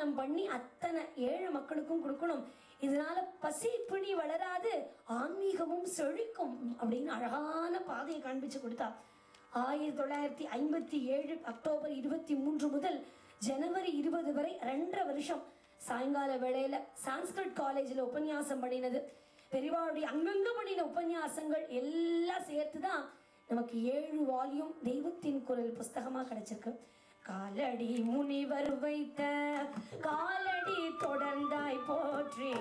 அன்னதானம் பண்ணி அத்தனை ஏழை மக்களுக்கும் கொடுக்கணும். இதனால பசி பிணி வளராது, ஆன்மீகமும் செழிக்கும் அப்படின்னு அழகான பாதையை காண்பிச்சு கொடுத்தா. 1957 அக்டோபர் 23 முதல் ஜனவரி 20 வரை 2.5 வருஷம் சாயங்கால வேளையில சான்ஸ்கிரிட் காலேஜில் உபன்யாசம் பண்ணினது. பெரியவாளுடைய அங்கங்க பண்ணின உபன்யாசங்கள் எல்லாம் சேர்த்துதான் நமக்கு 7 வால்யூம் தெய்வத்தின் குரல் புஸ்தகமா கிடைச்சிருக்கு. காலடி முனிவர் வைத்த காலடி தொடர்ந்தாய் போற்றி,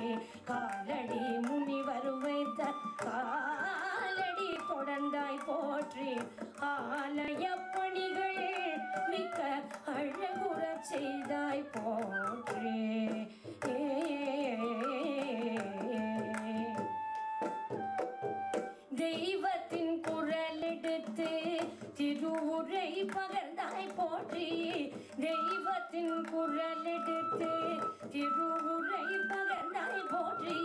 காலடி முனிவர் வைத்த காலடி தொடர்ந்தாய் போற்றி, ஆலய பணிகள் மிக்க அழகுற செய்தாய் போற்றி. தெய்வத்தின் குரல் எடுத்து திருவுரை பகர்ந்தாய் போற்றி, தெய்வத்தின் குரல் எடுத்து திருவுரை பகர்ந்தாய் போற்றி,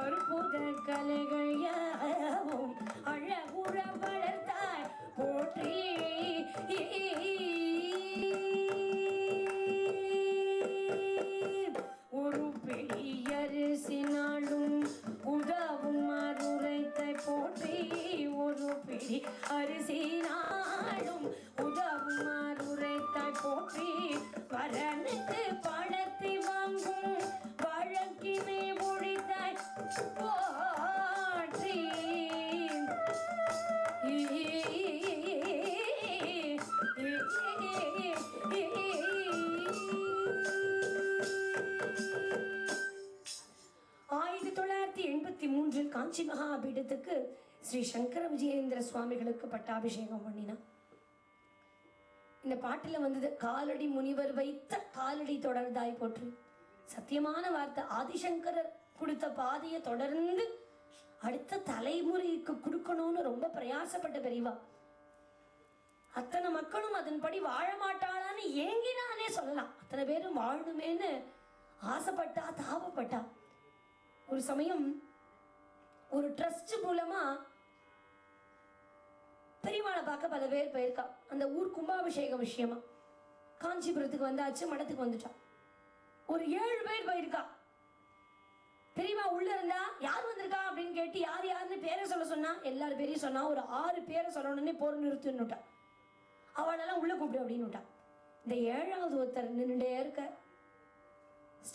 அற்புத கலைகள் யாவும் அழகுற வளர்த்தாய் போற்றி. ஒரு பிடி அரிசி நாளும் உதவும் அருளைத்தை போற்றி, ஒரு பிடி அரிசி நாளும் உதவும் அருளைத்தை போற்றி, வரனுக்கு பணத்தை வாங்கும் வழக்கினை ஒழித்தாய் போற்றி. காஞ்சி மகாபீடத்துக்கு ஸ்ரீ சங்கர விஜயேந்திர சுவாமிகளுக்கு பட்டாபிஷேகம் பண்ணினா. இந்த பாட்டுல வந்தது காலடி முனிவர் வைத்த காலடி தொடர்ந்தாய் போற்றி. சத்தியமான வார்த்தை. ஆதிசங்கரர் கொடுத்த பாதையை தொடர்ந்து அடுத்த தலைமுறைக்கு கொடுக்கணும்னு ரொம்ப பிரயாசப்பட்ட பெரியவா. அத்தனை மக்களும் அதன்படி வாழ மாட்டாளான்னு ஏங்கினானே சொல்லலாம். அத்தனை பேரும் வாழணுமேன்னு ஆசைப்பட்டா, தாபப்பட்டா. ஒரு சமயம் ஒரு ட்ரஸ்ட் மூலமா பெரியவாளை பார்க்க பல பேர் போயிருக்கா. அந்த ஊர் கும்பாபிஷேக விஷயமா காஞ்சிபுரத்துக்கு வந்தாச்சு, மடத்துக்கு வந்துட்டான். ஒரு 7 பேர் போயிருக்கா. பெரியவா உள்ள இருந்தா யார் வந்திருக்கா அப்படின்னு கேட்டு யார் யாருன்னு பேரை சொல்ல சொன்னா. எல்லாரும் பேரையும் சொன்னா. ஒரு 6 பேரை சொல்லணுன்னே போர் நிறுத்துன்னுட்டா. அவளெல்லாம் உள்ள கூப்பிடு அப்படின்னு விட்டான். இந்த 7வது ஒருத்தர் நின்றுட்டே இருக்க.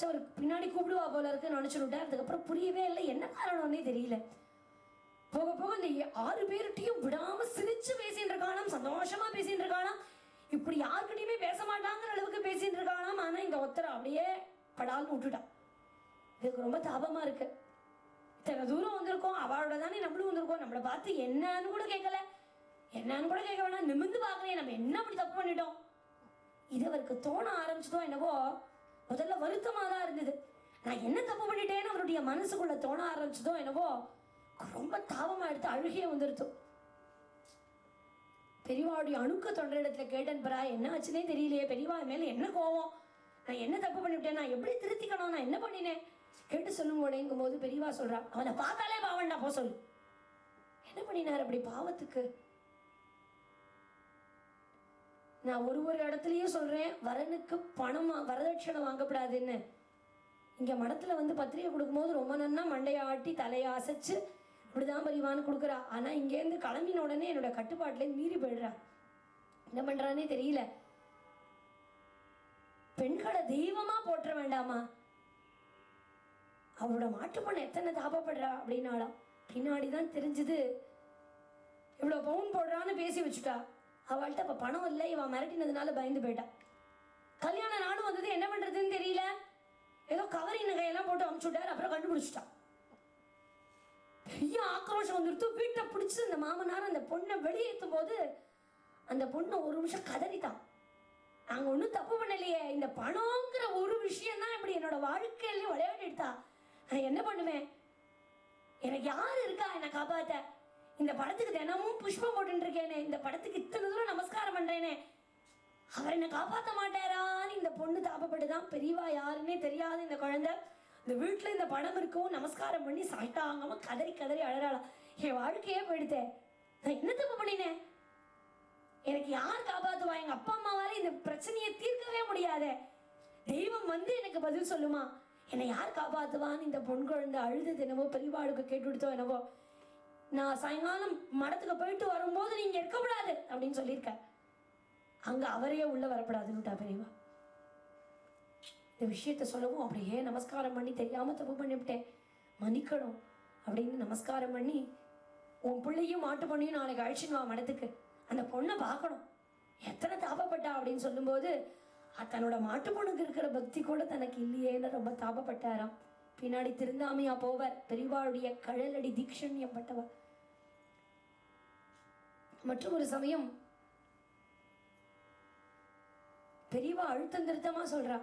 அவருக்கு பின்னாடி கூப்பிடுவா போல இருக்குன்னு நினைச்சுட்டார். அதுக்கப்புறம் புரியவே இல்லை, என்ன காரணம்னே தெரியல. போக போக இந்த 6 பேர்கிட்டையும் விடாம சிரிச்சு பேசிட்டு இருக்கானாம், சந்தோஷமா பேசிட்டு இருக்கானாம். இப்படி யாருக்கிட்டையுமே பேச மாட்டாங்கிற அளவுக்கு பேசிட்டு இருக்கானாம். ஆனா இந்த ஒருத்தரை அப்படியே படால்னு விட்டுட்டான். இதுக்கு ரொம்ப தாபமா இருக்கு. இத்தனை தூரம் வந்திருக்கோம், அவளோட தானே நம்மளும் வந்திருக்கோம். நம்மளை பார்த்து என்னன்னு கூட கேட்கல, என்னன்னு கூட கேட்க வேணாம், நிமிந்து பார்க்கலையே, நம்ம என்ன அப்படி தப்பு பண்ணிட்டோம். இது அவருக்கு தோண ஆரம்பிச்சதோ என்னவோ. முதல்ல வருத்தமாக தான் இருந்தது. நான் என்ன தப்பு பண்ணிட்டேன்னு அவருடைய மனசுக்குள்ள தோண ஆரம்பிச்சதோ என்னவோ. ரொம்ப தாபமா எடுத்து அழுகையே வந்துருத்து. பெரியவாவுடைய அணுக்க தொண்டரிடத்துல கேட்டேன், பரா என்ன ஆச்சுன்னே தெரியலையே, பெரியவா மேல என்ன கோவம், நான் என்ன தப்பு பண்ணிவிட்டேன், நான் எப்படி திருத்திக்கணும், நான் என்ன பண்ணினேன் கேட்டு சொல்லுங்கோடேங்கும் போது பெரியவா சொல்றா, அவனை பார்த்தாலே பாவண்டா போ சொல்லு. என்ன பண்ணினார் அப்படி பாவத்துக்கு? நான் ஒரு இடத்துலயும் சொல்றேன், வரனுக்கு பணம் வரதட்சணை வாங்கப்படாதுன்னு. இங்க மடத்துல வந்து பத்திரிகை கொடுக்கும்போது ரொம்ப நன்னா மண்டையை ஆட்டி தலையை அசைச்சு இப்படிதான் பரிவான்னு கொடுக்குறா. ஆனா இங்கேருந்து கிளம்பின உடனே என்னோட கட்டுப்பாட்டுல மீறி போயிடுறா. என்ன பண்றானே தெரியல. பெண்களை தெய்வமா போற்ற வேண்டாமா? அவளோட மாட்டு பொண்ணு எத்தனை தாபப்படுறா அப்படின்னாலாம். பின்னாடிதான் தெரிஞ்சது இவ்வளவு பவுன் போடுறான்னு பேசி வச்சுட்டா. அவள்கிட்ட அப்ப பணம் இல்லை, இவன் மிரட்டினதுனால பயந்து போயிட்டா. கல்யாண நாளும் வந்தது, என்ன பண்றதுன்னு தெரியல. ஏதோ கவரிங் நகையெல்லாம் போட்டு அமுச்சுட்டார். அப்புறம் கண்டுபிடிச்சிட்டான். பெரிய ஆக்ரோஷம் வந்துடுத்து. வீட்டை பிடிச்சி அந்த மாமனார் அந்த பொண்ணை வெளியேற்றும் போது அந்த பொண்ணை ஒரு நிமிஷம் கதறித்தான். நாங்க ஒன்றும் தப்பு பண்ணலையே, இந்த பணங்கிற ஒரு விஷயம் தான் இப்படி என்னோட வாழ்க்கையிலையும் விளையாடிட்டா. நான் என்ன பண்ணுவேன்? எனக்கு யாரு இருக்கா என்னை காப்பாத்த? இந்த படத்துக்கு தினமும் புஷ்பம் போட்டு இருக்கேனே, இந்த படத்துக்கு இத்தனை தூரம் நமஸ்காரம் பண்றேனே, அவர் என்னை காப்பாற்ற மாட்டாரான்னு இந்த பொண்ணு தாப்பப்பட்டுதான். பெரியவா யாருன்னே தெரியாது இந்த குழந்தை. இந்த வீட்டுல இந்த படம் இருக்கும், நமஸ்காரம் பண்ணி சாட்டாங்கமா கதறி கதறி அழறாளாம். என் வாழ்க்கையே போயிடுத்தேன், நான் என்ன தப்பு பண்ணினேன்? எனக்கு யார் காப்பாத்துவா? எங்க அப்பா அம்மாவால இந்த பிரச்சனையை தீர்க்கவே முடியாத. தெய்வம் வந்து எனக்கு பதில் சொல்லுமா? என்னை யார் காப்பாத்துவான்னு இந்த பொன் குழந்தை அழுது என்னவோ பெரியவாளுக்கு கேட்டு கொடுத்தோ என்னவோ. நான் சாயங்காலம் மடத்துக்கு போயிட்டு வரும்போது நீங்க இருக்கக்கூடாது அப்படின்னு சொல்லியிருக்க. அங்க அவரையே உள்ள வரப்படாதுன்னுட்டா பெரியவா. இந்த விஷயத்த சொல்லவும் அப்படியே நமஸ்காரம் பண்ணி, தெரியாம தப்பு பண்ணிவிட்டேன், மன்னிக்கணும் அப்படின்னு நமஸ்காரம் பண்ணி, உன் பிள்ளையும் மாட்டு பொண்ணையும் நாளைக்கு அழைச்சின்னு வா மடத்துக்கு, அந்த பொண்ணை பார்க்கணும், எத்தனை தாபப்பட்டா அப்படின்னு சொல்லும்போது தன்னோட மாட்டு பொண்ணுக்கு இருக்கிற பக்தி கூட தனக்கு இல்லையேன்னு ரொம்ப தாபப்பட்டாராம். பின்னாடி திருந்தாமையா போவர். பெரியவாளுடைய கழலடி தீக்ஷண்யம் பட்டவர். மற்றும் ஒரு சமயம் பெரியவா அழுத்தம் திருத்தமா சொல்றா,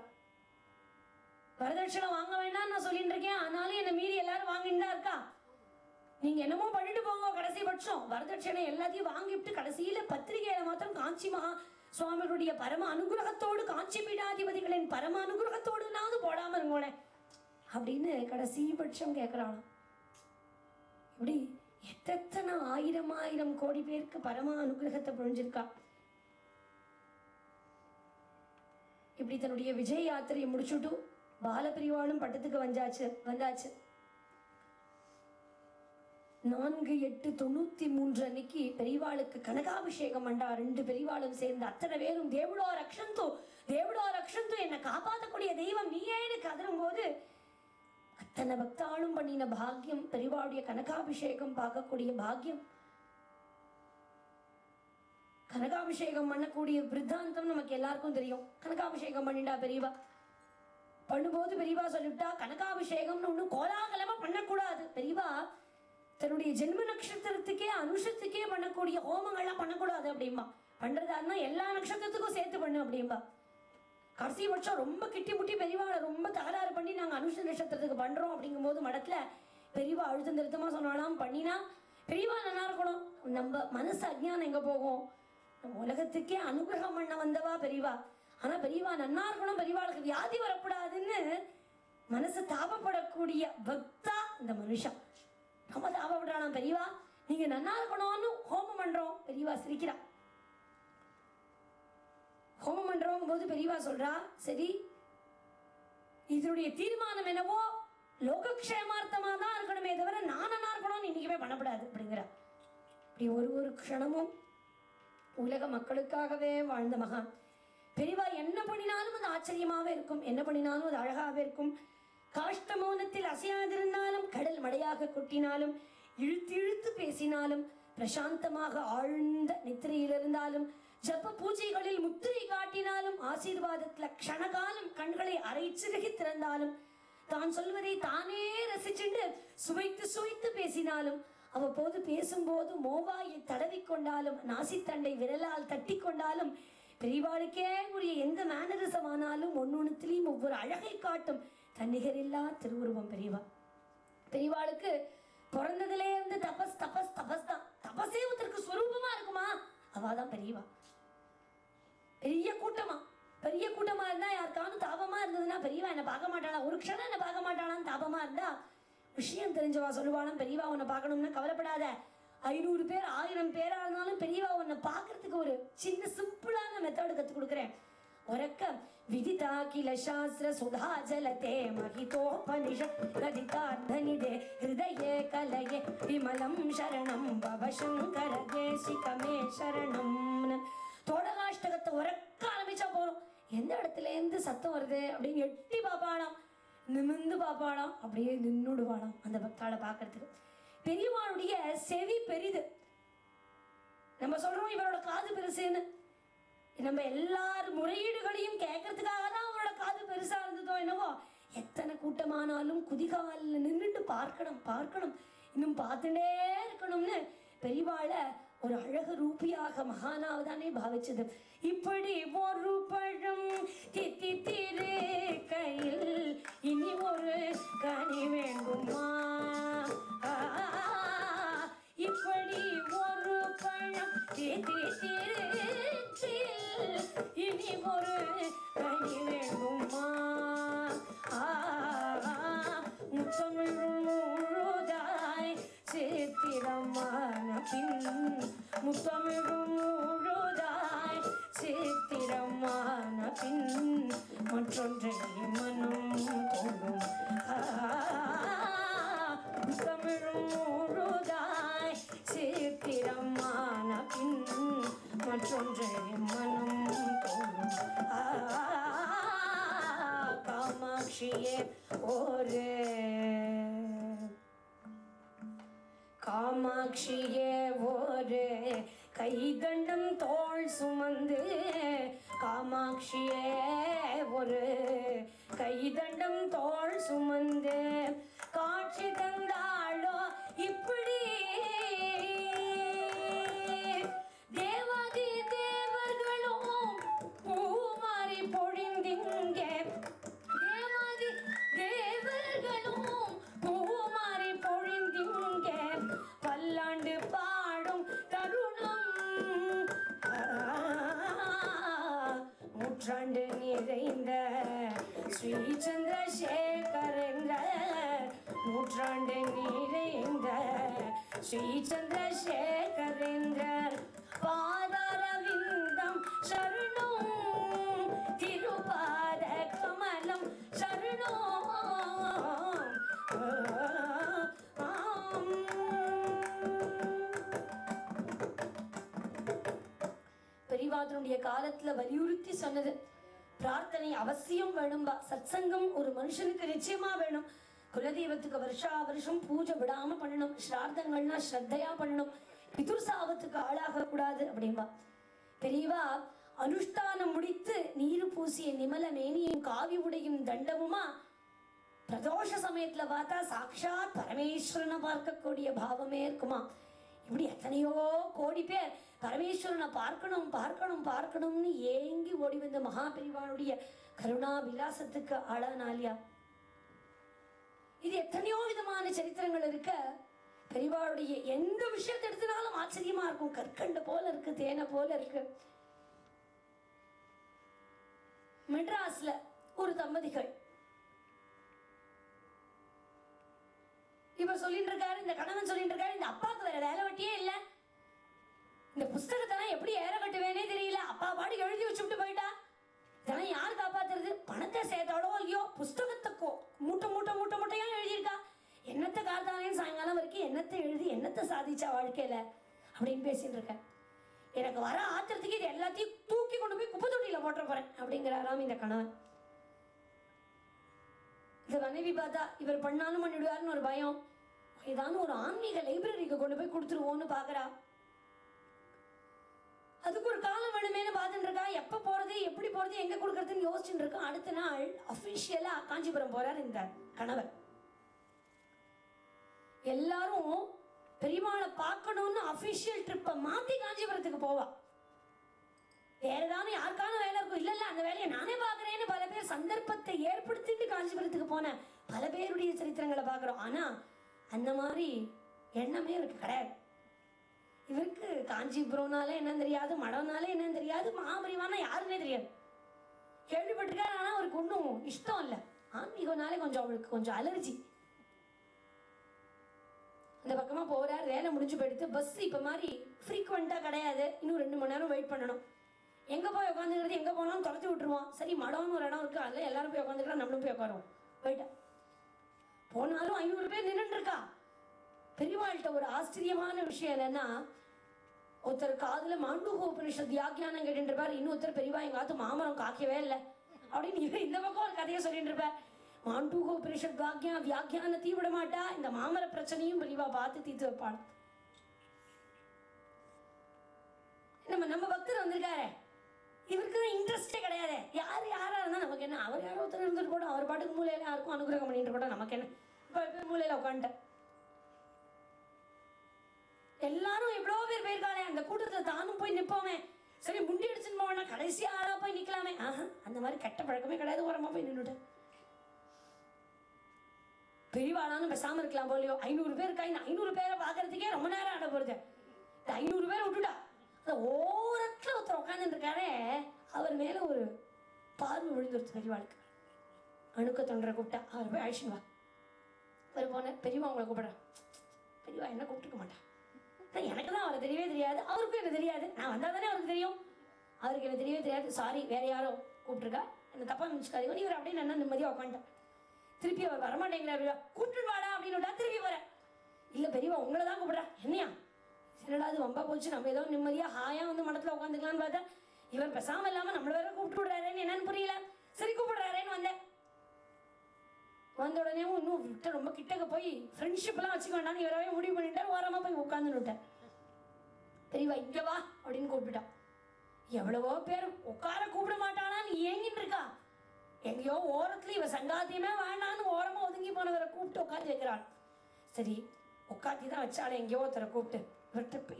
வரதட்சணை வாங்க வேண்டாம் நான் சொல்லிட்டு இருக்கேன், ஆனாலும் என்னை மீறி எல்லாரும் வாங்கிட்டு தான் இருக்கா. நீங்க என்னமோ பண்ணிட்டு போங்க, கடைசி பட்சம் வரதட்சணை எல்லாத்தையும் வாங்கிட்டு கடைசியில பத்திரிகையில மாத்திரம் காஞ்சி மகா சுவாமிகளுடைய பரம அனுகிரகத்தோடு, காஞ்சி பீடாதிபதிகளின் பரம அனுகிரகத்தோடுனாவது போடாம இருங்கோனே அப்படின்னு கடைசி பட்சம் கேட்கிறாளாம். இப்படி எத்தனை ஆயிரம் ஆயிரம் கோடி பேருக்கு பரம அனுகிரகத்தை பொழிஞ்சிருக்கா. இப்படி தன்னுடைய விஜய் யாத்திரையை முடிச்சுட்டு பாலபிரிவாளும் பட்டத்துக்கு வந்தாச்சு. 4/8/93 அன்னைக்கு பெரியவாளுக்கு கனகாபிஷேகம் பண்ணா. 2 பெரியவாளும் சேர்ந்து அத்தனை பேரும் தேவடோ ரக்ஷந்து என்னை காப்பாற்றக்கூடிய தெய்வம் நீயேன்னு கதரும் போது அத்தனை பக்தாளும் பண்ணின பாக்கியம், பெரியவாளுடைய கனகாபிஷேகம் பார்க்கக்கூடிய பாக்கியம். கனகாபிஷேகம் பண்ணக்கூடிய விருத்தாந்தம் நமக்கு எல்லாருக்கும் தெரியும். கனகாபிஷேகம் பண்ணிட்டா பெரியவா, பண்ணும்போது பெரியவா சொல்லிவிட்டா கனகாபிஷேகம்னு ஒன்றும் கோலாகலமா பண்ணக்கூடாது. பெரியவா தன்னுடைய ஜென்ம நட்சத்திரத்துக்கே அனுஷத்துக்கே பண்ணக்கூடிய ஹோமங்கள்லாம் பண்ணக்கூடாது அப்படிம்பா. பண்றதாருன்னா எல்லா நட்சத்திரத்துக்கும் சேர்த்து பண்ணு அப்படிம்பா. கடைசி பட்சம் ரொம்ப கிட்டி முட்டி பெரியவாளை ரொம்ப தகராறு பண்ணி நாங்கள் அனுஷ நட்சத்திரத்துக்கு பண்றோம் அப்படிங்கும் போது மடத்துல பெரியவா அழுத்தம் திருத்தமா சொன்னாலாம், பண்ணினா பெரியவா நல்லா இருக்கணும், நம்ம மனசு அஜ்ஞானம் எங்க போகும், நம்ம உலகத்துக்கே அனுகிரகம் பண்ண வந்தவா பெரியவா, ஆனா பெரியவா நன்னா இருக்கணும், பெரியவாளுக்கு வியாதி வரக்கூடாதுன்னு மனசு தாபப்படக்கூடிய பக்தா இந்த மனுஷன் ரொம்ப தாபப்படுறானாம். பெரியவா நீங்க நன்னா இருக்கணும்னு ஹோமம் பண்றோம். பெரியவா சிரிக்கிறா. ஹோமம் பண்றோம் போது பெரியவா சொல்றா, சரி இதனுடைய தீர்மானம் என்னவோ லோகக்ஷேமார்த்தமா தான் இருக்கணுமே தவிர நான் நன்னா இருக்கணும்னு இன்னைக்குமே பண்ணப்படாது அப்படிங்கிற. இப்படி ஒரு க்ஷணமும் உலக மக்களுக்காகவே வாழ்ந்த மகான் பெரியவா. என்ன பண்ணினாலும் அது ஆச்சரியமாவே இருக்கும், என்ன பண்ணினாலும் அது அழகாவே இருக்கும். காஷ்ட மௌனத்தில் அசையாதிருந்தாலும், கடல் மடையாக கொட்டினாலும், இழுத்து இழுத்து பேசினாலும், பிரசாந்தமாக ஆழ்ந்த நித்திரையில் இருந்தாலும், ஜப பூஜைகளில் முத்திரை காட்டினாலும், ஆசீர்வாதத்துல க்ஷணகாலம் கண்களை அரைச்சிறுகி திறந்தாலும், தான் சொல்வதை தானே ரசிச்சுண்டு சுவைத்து சுவைத்து பேசினாலும், அவ்வப்போது பேசும்போது மோவாயை தடவி கொண்டாலும், நாசித்தண்டை விரலால் தட்டி கொண்டாலும், பெரியவாளுக்கே உரிய எந்த மேனரிசமானாலும் ஒன்னொன்னுத்திலையும் ஒவ்வொரு அழகை காட்டும் தன்னிகரில்லா திருவுருவம் பெரியவா. பெரியவாளுக்கு பிறந்ததுல இருந்து தபஸ் தபஸ் தபஸ் தான். தபஸே ஒருத்தருக்கு ஸ்வரூபமா இருக்குமா, அவாதான் பெரியவா. பெரிய கூட்டமா இருந்தா யாருக்கானும் தாபமா இருந்ததுன்னா பெரியவா என்ன பார்க்க மாட்டாளா, ஒரு க்ஷணம் என்ன பார்க்க மாட்டாளான்னு தாபமா இருந்தா விஷயம் தெரிஞ்சவா சொல்லுவாளும், பெரியவா உன்னை பார்க்கணும்னு கவலைப்படாத, 500 பேர் 1000 பேரா இருந்தாலும் பெரியவா உன்னை பார்க்கறதுக்கு ஒரு சின்ன சிம்பிளான மெத்தட் கத்து கொடுக்குறேன். உறக்க விதிதா கில சாஸ்திர சுதா ஜலதே மகிதோபனிஷத் கதிதார்த்தனிதே ஹிருதயே கலயே விமலம் சரணம் பவசங்கர தேசிகமே சரணம். தோடகாஷ்டகத்தை உறக்க ஆரம்பிச்சா போறோம், எந்த இடத்துல இருந்து சத்தம் வருது அப்படின்னு எட்டி பார்ப்பாளாம், நிமிந்து பார்ப்பாளாம், அப்படியே நின்னுடுவாளாம் அந்த பக்தாளை பார்க்கறதுக்கு. பெரியவாளுடைய செவி பெரிது. நம்ம சொல்றோம் இவரோட காது பெருசுன்னு, நம்ம எல்லார் முறையீடுகளையும் கேட்கறதுக்காக தான் அவரோட காது பெருசா இருந்ததோ என்னவோ. எத்தனை கூட்டமானாலும் குதிகாலில் நின்றுட்டு பார்க்கணும் இன்னும் பார்த்துட்டே இருக்கணும்னு பெரியவாளை ஒரு அழகு ரூபியாக மகானாவதானே பாவிச்சது. இப்படி ஒரு பழம் தித்தித்திரு கையில் இனி ஒரு கனி வேண்டுமா, இப்படி ஒரு பழம் தித்தித்திரு இனி ஒரு கனி வேண்டுமா, முத்தமிழ் முழுதாய் சித்திரமான பின், முத்தமிழ் முழுதாய் சித்திரமான பின் மற்றொன்றை காமாட்சியே ஒரு காமாட்சியே ஒரு கைதண்டம் தோள் சுமந்து காமாட்சியே ஒரு கைதண்டம் தோள் சுமந்து காட்சி தந்தாளோ இப்படி தேவாதி தேவர்களும் பூமாரி பொழிந்திங்க தேவாதி தேவர்களும் பூமாரி பொழிந்திங்க பல்லாண்டு பாடும் தருணம் நூற்றாண்டு நிறைந்த ஸ்ரீ சந்திரசேகரேந்திர நூற்றாண்டு நிறைந்த ஸ்ரீ சந்திரசேகரேந்திர பாதாரவிந்தம் சரணம் திருபாத கமலம் சரணம் பெரியவாதனுடைய காலத்துல வலியுறுத்தி சொன்னது பிரார்த்தனை அவசியம் வேணும்பா. சத்சங்கம் ஒரு மனுஷனுக்கு நிச்சயமா வேணும். குலதெய்வத்துக்கு வருஷா வருஷம் பூஜை விடாம பண்ணணும். ஸ்ரார்த்தங்கள்னா ஸ்ரத்தையா பண்ணணும். பிதுர் சாபத்துக்கு ஆளாக கூடாது அப்படின்பா. பெரியவா அனுஷ்டானம் முடித்து நீரு பூசிய நிமல மேனியும் காவி உடையும் தண்டமுமா பிரதோஷ சமயத்துல பார்த்தா சாட்சாத் பரமேஸ்வரனை பார்க்கக்கூடிய பாவமே இருக்குமா. இப்படி எத்தனையோ கோடி பேர் பரமேஸ்வரனை பார்க்கணும் பார்க்கணும் பார்க்கணும்னு ஏங்கி ஓடி வந்த மகா பெரிவாளுடைய கருணா விலாசத்துக்கு ஆளானாலியா. இது எத்தனையோ விதமான சரித்திரங்கள் இருக்க. பெரிவாளுடைய எந்த விஷயத்தை எடுத்தினாலும் ஆச்சரியமா இருக்கும். கற்கண்டு போல இருக்கு, தேனை போல இருக்கு. மெட்ராஸ்ல ஒரு தம்பதிகள் இவர் சொல்லிட்டு இருக்காரு, இந்த கணவன் சொல்லிட்டு இருக்காரு, இந்த அப்பாவுக்கு வேற வேலை வெட்டியே இல்லை, இந்த புஸ்தகத்தெல்லாம் எப்படி ஏற கட்டுவேனே தெரியல, அப்பா பாட்டுக்கு எழுதி வச்சுட்டு போயிட்டா, இதெல்லாம் யார் காப்பாத்துறது, பணத்தை சேர்த்தாலோ இல்லையோ புஸ்தகத்தை மூட்டை மூட்டை மூட்டை மூட்டையா எழுதியிருக்கா, என்னத்தை காத்தாலேன்னு சாயங்காலம் வரைக்கும் என்னத்தை எழுதி என்னத்தை சாதிச்சா வாழ்க்கையில அப்படின்னு பேசிட்டு இருக்கேன். எனக்கு வர ஆத்திரத்துக்கு இது எல்லாத்தையும் தூக்கி கொண்டு போய் குப்பை தொட்டியில போட்ட போறேன் அப்படிங்கிறாராம் இந்த கணவன். இந்த மனைவி பார்த்தா இவர் பண்ணாலும் பண்ணிடுவாருன்னு ஒரு பயம். ஏதாவது ஒரு ஆன்மீக லைப்ரரிக்கு கொண்டு போய் கொடுத்துருவோன்னு பாக்குறா. அதுக்கு ஒரு காலம் வேணுமேனு பார்த்துட்டு இருக்கா. எப்ப போறது, எப்படி போறது, எங்க கொடுக்கறதுன்னு யோசிச்சுட்டு இருக்கா. அடுத்த நாள் அபிஷியலா காஞ்சிபுரம் போறாரு இந்த கணவர். எல்லாரும் பெரியவாளை பார்க்கணும்னு அபிஷியல் ட்ரிப்பை மாத்தி காஞ்சிபுரத்துக்கு போவா. வேற ஏதாவது யாருக்கான வேலை இருக்கும், இல்ல இல்ல அந்த வேலையை நானே பாக்குறேன்னு பல பேர் சந்தர்ப்பத்தை ஏற்படுத்திட்டு காஞ்சிபுரத்துக்கு போன பல பேருடைய சரித்திரங்களை பாக்குறோம். ஆனா அந்த மாதிரி எண்ணமே இவருக்கு கிடையாது. இவருக்கு காஞ்சிபுரம்னாலே என்னன்னு தெரியாது, மடம்னாலே என்னன்னு தெரியாது, மகாபரிவானா யாருன்னே தெரியாது. கேள்விப்பட்டிருக்காரு, ஆனா அவருக்கு ஒன்றும் இஷ்டம் இல்லை. ஆன்மீகம்னாலே கொஞ்சம் அவளுக்கு கொஞ்சம் அலர்ஜி. அந்த பக்கமா போறாரு, வேலை முடிஞ்சு போயிடுத்து. பஸ் இப்ப மாதிரி ஃப்ரீக்வெண்டா கிடையாது, இன்னும் 2 மணி நேரம் வெயிட் பண்ணணும். எங்க போய் உட்காந்துக்கிறது, எங்க போனாலும் துரத்தி விட்டுருவான். சரி மடம்னு ஒரு இடம் இருக்கு, அதுல எல்லாரும் போய் உட்காந்துக்கலாம், நம்மளும் போய் உட்காருவோம். போயிட்டா போனாலும் 500 பேர் நின்று இருக்கா. பெரியவாள்கிட்ட ஒரு ஆச்சரியமான விஷயம் என்னன்னா, ஒருத்தர் காதுல மாண்டூக உபனிஷத் வியாக்கியானம் கேட்டு இருப்பார், இன்னொருத்தர் பெரியவா எங்க காத்து மாமரம் காக்கவே இல்லை அப்படின்னு இவர் இந்த பக்கம் ஒரு கதையை சொல்லிட்டு இருப்பார். மாண்டூக உபனிஷத் வியாக்கியானத்தையும் விட மாட்டா, இந்த மாமர பிரச்சனையும் பெரியவா பார்த்து தீர்த்து வைப்பாள். நம்ம பக்தர் வந்திருக்காரு, இவருக்கு இன்ட்ரெஸ்டே கிடையாது. யாரா இருந்தா நமக்கு என்ன, அவர் யாரோ ஒருத்தர் இருந்துட்டு கூட அவர் பாட்டுக்கு மூலையில யாருக்கும் அனுகிரகம் பண்ணிட்டு கூட நமக்கு என்ன. இப்ப மூலையில உட்காந்துட்டேன். எல்லாரும் எவ்வளவு பேர் போயிருக்காளே, அந்த கூட்டத்துல தானும் போய் நிப்போமே, சரி முண்டி அடிச்சுன்னு போவேன்னா கடைசியா ஆளா போய் நிக்கலாமே. அந்த மாதிரி கெட்ட பழக்கமே கிடையாது. ஓரமா போய் நின்றுட்டேன். பெரியவாளான்னு பேசாம இருக்கலாம் போலியோ. 500 பேர் இருக்கா, இந்த 500 பேரை பாக்குறதுக்கே ரொம்ப நேரம் ஆட போறது. இந்த 500 பேரை விட்டுட்டா ஓரத்துல ஒருத்தர் உட்காந்துட்டு இருக்காரே, அவர் மேல ஒரு பார்வை விழுந்துருச்சு பெரியவாளுக்கு. அணுக்க தொண்டரை கூப்பிட்டா, அவர் போய் அழிச்சுன்னு வா. அவர் போன, பெரியவா உங்களை கூப்பிடுறேன். பெரியவா என்ன கூப்பிட்டுக்க மாட்டா. எனக்கு தான் அவரை தெரியவே தெரியாது, அவருக்கும் எனக்கு தெரியாது. நான் வந்தா தானே அவருக்கு தெரியும், அவருக்கு எனக்கு தெரியவே தெரியாது. சாரி, வேற யாரோ கூப்பிட்டுருக்கா, என்ன தப்பா நினைச்சுக்காதீங்க. இவர் அப்படியே என்ன நிம்மதியா உட்காந்துட்டேன். திருப்பி அவர் வரமாட்டேங்கிறார். கூப்பிட்டு வாடா அப்படின்னு திருப்பி போறேன். இல்ல பெரியவா உங்களை தான் கூப்பிடுறா. என்னையா சிலடாது வம்பா போச்சு, நம்ம ஏதோ நிம்மதியா ஹாயா வந்து மடத்துல உட்காந்துக்கலான்னு பார்த்தா இவர் பேசாம இல்லாம நம்மள வேற கூப்பிட்டு விடுறாருன்னு என்னன்னு புரியல. சரி கூப்பிடுறாருன்னு வந்தேன். வந்த உடனே இன்னும் விட்டு ரொம்ப கிட்டக்க போய் ஃப்ரெண்ட்ஷிப்லாம் வச்சுக்க வேண்டாம்னு இவராவே முடிவு பண்ணிட்டார். ஓரமாக போய் உட்காந்துன்னு விட்டார். பெரியவா இங்கே வா அப்படின்னு கூப்பிட்டுட்டான். எவ்வளவோ பேர் உட்கார கூப்பிட மாட்டானான்னு ஏங்கிட்டு இருக்கா. எங்கேயோ ஓரத்துல இவ சங்காத்தியமே வேண்டான்னு ஓரமா ஒதுங்கி போனவரை கூப்பிட்டு உட்காந்து வைக்கிறாள். சரி உட்காத்தி தான் வச்சாலே எங்கேயோ ஒருத்தரை கூப்பிட்டு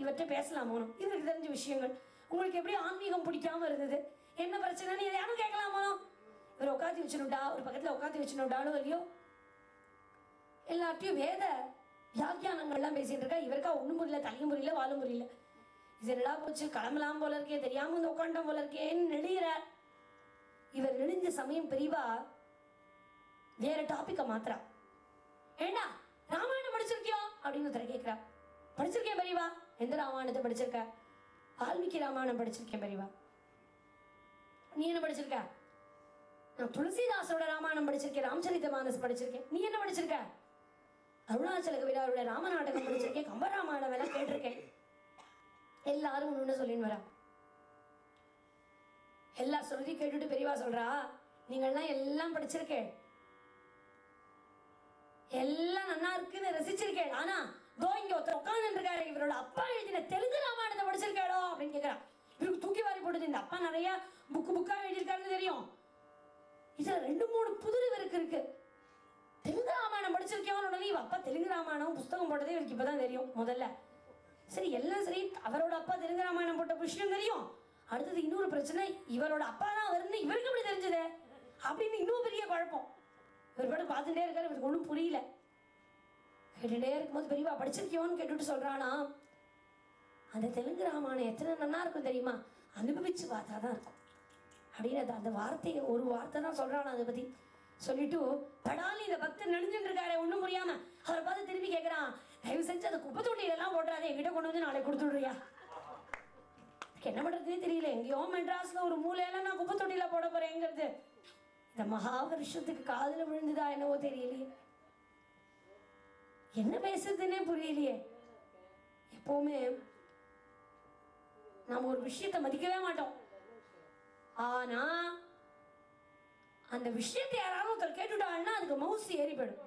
இவர்கிட்ட பேசலாமோ, இவருக்கு தெரிஞ்ச விஷயங்கள், உங்களுக்கு எப்படி ஆன்மீகம் பிடிக்காம இருந்தது, என்ன பிரச்சனைன்னு இதை யாரும் கேட்கலாமோ. இவர் உட்காத்தி வச்சுனுட்டா, ஒரு பக்கத்துல உட்காத்தி வச்சுனுட்டாலும் இல்லையோ எல்லார்ட்டையும் வேத வியாக்கியானங்கள்லாம் பேசிட்டு இருக்கா. இவருக்கா ஒண்ணும் புரியல, தலையும் புரியல, வாழும் புரியல. இது என்னடா போச்சு, கிளம்பலாம் போல இருக்கே, தெரியாம வந்து உட்காண்டம் போல இருக்கேன்னு நெளிகிறார். இவர் நெளிஞ்ச சமயம் பெரியவா வேற டாபிக்க மாத்திரா. ஏண்டா ராமாயணம் படிச்சிருக்கியோ அப்படின்னு ஒருத்தர கேட்கிறா. படிச்சிருக்கேன் பெரியவா. எந்த ராமாயணத்தை படிச்சிருக்க? வால்மீகி ராமாயணம் படிச்சிருக்கேன் பெரியவா. நீ என்ன படிச்சிருக்க? நான் துளசிதாசோட ராமாயணம் படிச்சிருக்கேன், ராமச்சரித மானஸ் படிச்சிருக்கேன். நீ என்ன படிச்சிருக்க? அருணாச்சல கவிராவோட ராமநாடகம் படிச்சிருக்கேன், கம்பராமாயணம் எல்லாம் கேட்டிருக்கேன். எல்லாரும் ஒண்ணு சொல்லின்னு வரா. எல்லா சொல்லி கேட்டுட்டு பெரியவா சொல்றா, நீங்கள்லாம் எல்லாம் படிச்சிருக்கேன், எல்லாம் நல்லா இருக்குன்னு ரசிச்சிருக்கேன். ஆனா தோ இங்க ஒருத்தர் உட்கார்ந்து இருக்காரு, இவரோட அப்பா எழுதின தெலுங்கு ராமாயணத்தை படிச்சிருக்கேடோ அப்படின்னு கேட்கிறா. இவருக்கு தூக்கி வாரி போடுது. இந்த அப்பா நிறைய புக்கா எழுதியிருக்காருன்னு தெரியும். இதுல 2-3 புது இவருக்கு இருக்கு. தெலுங்கு ராமாயணம் படிச்சிருக்கேன்னு உடனே இவ அப்பா தெலுங்கு ராமாயணம் புஸ்தகம் போட்டதே இவருக்கு இப்பதான் தெரியும் முதல்ல. சரி எல்லாம் சரி, அவரோட அப்பா தெலுங்கு ராமாயணம் போட்ட விஷயம் தெரியும். அடுத்தது இன்னொரு பிரச்சனை, இவரோட அப்பா தான் வருன்னு இவருக்கு எப்படி தெரிஞ்சது அப்படின்னு இன்னும் பெரிய குழப்பம். இவர் பாட்டு பார்த்துட்டே இருக்காரு, இவருக்கு ஒன்றும் புரியல. கேட்டுட்டே இருக்கும்போது பெரியவா படிச்சிருக்கியோன்னு கேட்டுட்டு சொல்றானா, அந்த தெலுங்கு ராமாயணம் எத்தனை நல்லா இருக்கும் தெரியுமா, அனுபவிச்சு பார்த்தா தான் இருக்கும் அப்படின்னு அந்த வார்த்தையை ஒரு வார்த்தை தான் சொல்றானா. அதை பத்தி சொல்லிட்டு படாலி இந்த பக்தர் நெடுஞ்சுட்டு இருக்காரு ஒன்றும் புரியாம. அவரை பார்த்து திரும்பி கேட்கிறான், தயவு செஞ்சு அந்த குப்பை தொட்டியெல்லாம் போட்டுறாதே, என்கிட்ட கொண்டு வந்து நாளை கொடுத்துடுறியா? என்ன பண்றதுன்னே தெரியல. எங்கேயோ மெட்ராஸ்ல ஒரு மூலையில நான் குப்பை தொட்டியில போட போறேங்கிறது இந்த மகா வருஷத்துக்கு காதுல விழுந்துதா என்னவோ தெரியலையே, என்ன பேசுறதுன்னே புரியலையே. எப்பவுமே நாம ஒரு விஷயத்தை மதிக்கவே மாட்டோம். ஆனா அந்த விஷயத்தை யாராலும் ஒருத்தர் கேட்டுட்டாங்கன்னா அதுக்கு மவுசு ஏறி போயிடும்.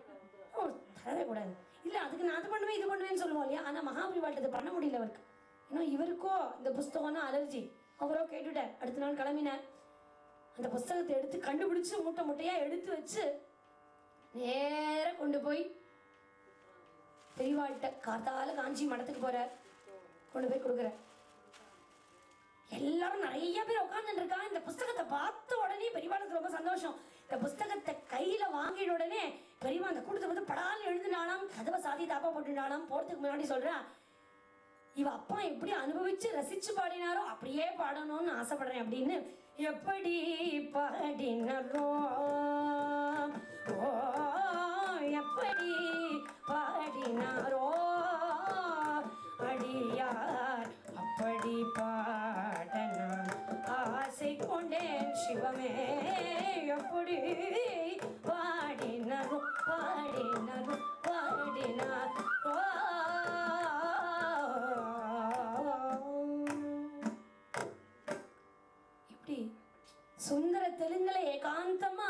தரவே கூடாது. இல்ல அதுக்கு நான் அது பண்ணுவேன் இது பண்ணுவேன்னு சொல்லுவோம் இல்லையா. ஆனா மகாபரிவாள்கிட்ட அதை பண்ண முடியல அவருக்கு. ஏன்னா இவருக்கோ இந்த புஸ்தகம்னா அலர்ஜி. அவரோ கேட்டுட்டார். அடுத்த நாள் கிளம்பினார். அந்த புஸ்தகத்தை எடுத்து கண்டுபிடிச்சு மூட்டை மூட்டையா எடுத்து வச்சு நேர கொண்டு போய் பெரியவாள்கிட்ட காத்தால காஞ்சி மடத்துக்கு போற கொண்டு போய் கொடுக்குற. எல்லாரும் நிறைய பேர் உட்கார்ந்துட்டு இருக்கா. இந்த புஸ்தகத்தை பார்த்த உடனே பெரியவாளுக்கு ரொம்ப சந்தோஷம். இந்த புஸ்தகத்தை கையில வாங்கின உடனே பெரியவா அந்த கூட்டத்தை வந்து படாலும் எழுதினாலாம், கதவை சாதி தாப்பா போட்டுனாலாம். போறதுக்கு முன்னாடி சொல்றா, இவ அப்பா எப்படி அனுபவிச்சு ரசிச்சு பாடினாரோ அப்படியே பாடணும்னு ஆசைப்படுறேன் அப்படின்னு. எப்படி பாடினாரோ, எப்படி பாடினாரோ அடியார், அப்படி பாடணும் ஆசை கொண்டேன் சிவமே. எப்படி பாடினாரோ பாடினாரோ பாடினாரோ. சுந்தர தெலுங்குல ஏகாந்தமா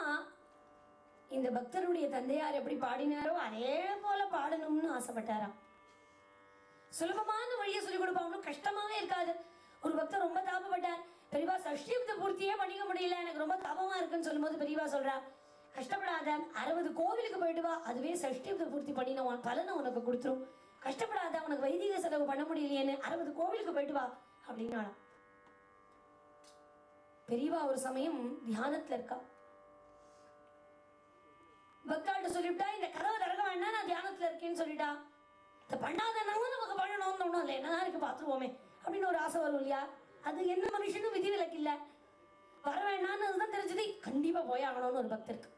இந்த பக்தருடைய தந்தையார் எப்படி பாடினாரோ அதே போல பாடணும்னு ஆசைப்பட்டாராம். சுலபமான வழியை சொல்லிக் கொடுப்பா, ஒன்றும் கஷ்டமாவே இருக்காது. ஒரு பக்தர் ரொம்ப தாபப்பட்டார், பெரியவா சஷ்டியுப்த பூர்த்தியே பண்ணிக்க முடியல, எனக்கு ரொம்ப தாபமா இருக்குன்னு சொல்லும் போது பெரியவா சொல்றா, கஷ்டப்படாத, 60 கோவிலுக்கு போயிட்டு வா, அதுவே சஷ்டியுப்த பூர்த்தி பண்ணின பலனை உனக்கு கொடுத்துரும். கஷ்டப்படாத, உனக்கு வைதிக செலவு பண்ண முடியலையேன்னு 60 கோவிலுக்கு போயிட்டு வா அப்படின்னாலாம். பெரியவா ஒரு சமயம் தியானத்துல இருக்கா. பக்தாள்கிட்ட சொல்லிவிட்டா, இந்த கதவை திறக்க வேண்டாம், நான் தியானத்துல இருக்கேன்னு சொல்லிட்டா. இந்த பண்ணாதனாலும் நமக்கு பண்ணணும்னு ஒண்ணும் இல்லை, என்னதான் இருக்கு பாத்துருவோமே அப்படின்னு ஒரு ஆசை வரும் இல்லையா. அது என்ன மனுஷனும் விதிவிலக்கு இல்ல. வர வேண்டாம்னு அதுதான் தெரிஞ்சது, கண்டிப்பா போய் ஆகணும்னு ஒரு பக்தருக்கு.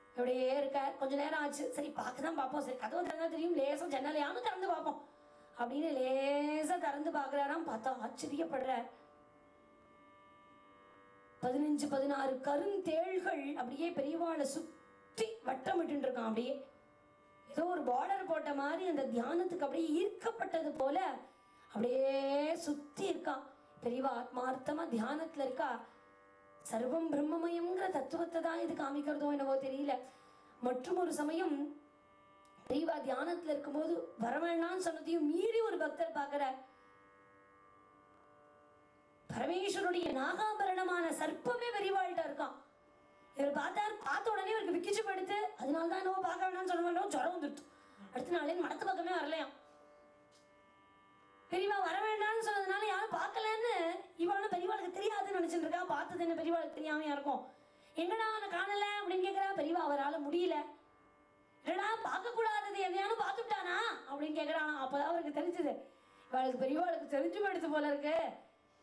இப்படியே இருக்க கொஞ்ச நேரம் ஆச்சு. சரி பார்க்கதான் பார்ப்போம், சரி கதவை திறந்தா தெரியும், லேசா ஜன்னலையானு திறந்து பார்ப்போம் அப்படின்னு லேசா திறந்து பாக்குறாராம். பார்த்தா ஆச்சரியப்படுறார். 15-16 கருந்தேள்கள் அப்படியே பெரியவாளை சுத்தி வட்டமிட்டு இருக்கான். அப்படியே ஏதோ ஒரு பார்டர் போட்ட மாதிரி அந்த தியானத்துக்கு அப்படியே ஈர்க்கப்பட்டது போல அப்படியே சுத்தி இருக்கான். பெரியவா ஆத்மார்த்தமா தியானத்துல இருக்கா. சர்வம் பிரம்மமயம்ங்கிற தத்துவத்தை தான் இது காமிக்கிறதோ என்னவோ தெரியல. மற்றும் ஒரு சமயம் பெரியவா தியானத்துல இருக்கும்போது வரவேண்டான்னு சொன்னதையும் மீறி ஒரு பக்தர் பார்க்கிறார். பரமேஸ்வருடைய நாகாபரணமான சர்ப்பமே பெரியவாள்கிட்ட இருக்கான். இவர் பார்த்தார். பார்த்த உடனே இவருக்கு விக்கிச்சு படுத்து, அதனால்தான் என்னவோ பார்க்க வேண்டாம்னு சொல்ல வேண்டாம், ஜுரம் வந்துடுச்சு. அடுத்த நாளே மடத்து பக்கமே வரலையாம். பெரியவா வர வேண்டாம்னு சொன்னதுனால யாரும் பார்க்கலன்னு இவளும் பெரியவாளுக்கு தெரியாதுன்னு நினைச்சிட்டு இருக்கா. பார்த்தது என்ன பெரியவாளுக்கு தெரியாமையா இருக்கும். எங்கடா அவனை காணல அப்படின்னு கேட்கிறா. பெரியவா அவரால் முடியல. என்னடா பார்க்க கூடாதது எதையானு பார்த்துட்டானா அப்படின்னு கேட்கிறானா. அப்பதான் அவருக்கு தெரிஞ்சது, இவளுக்கு பெரியவாளுக்கு தெரிஞ்சு எடுத்து போல இருக்கு.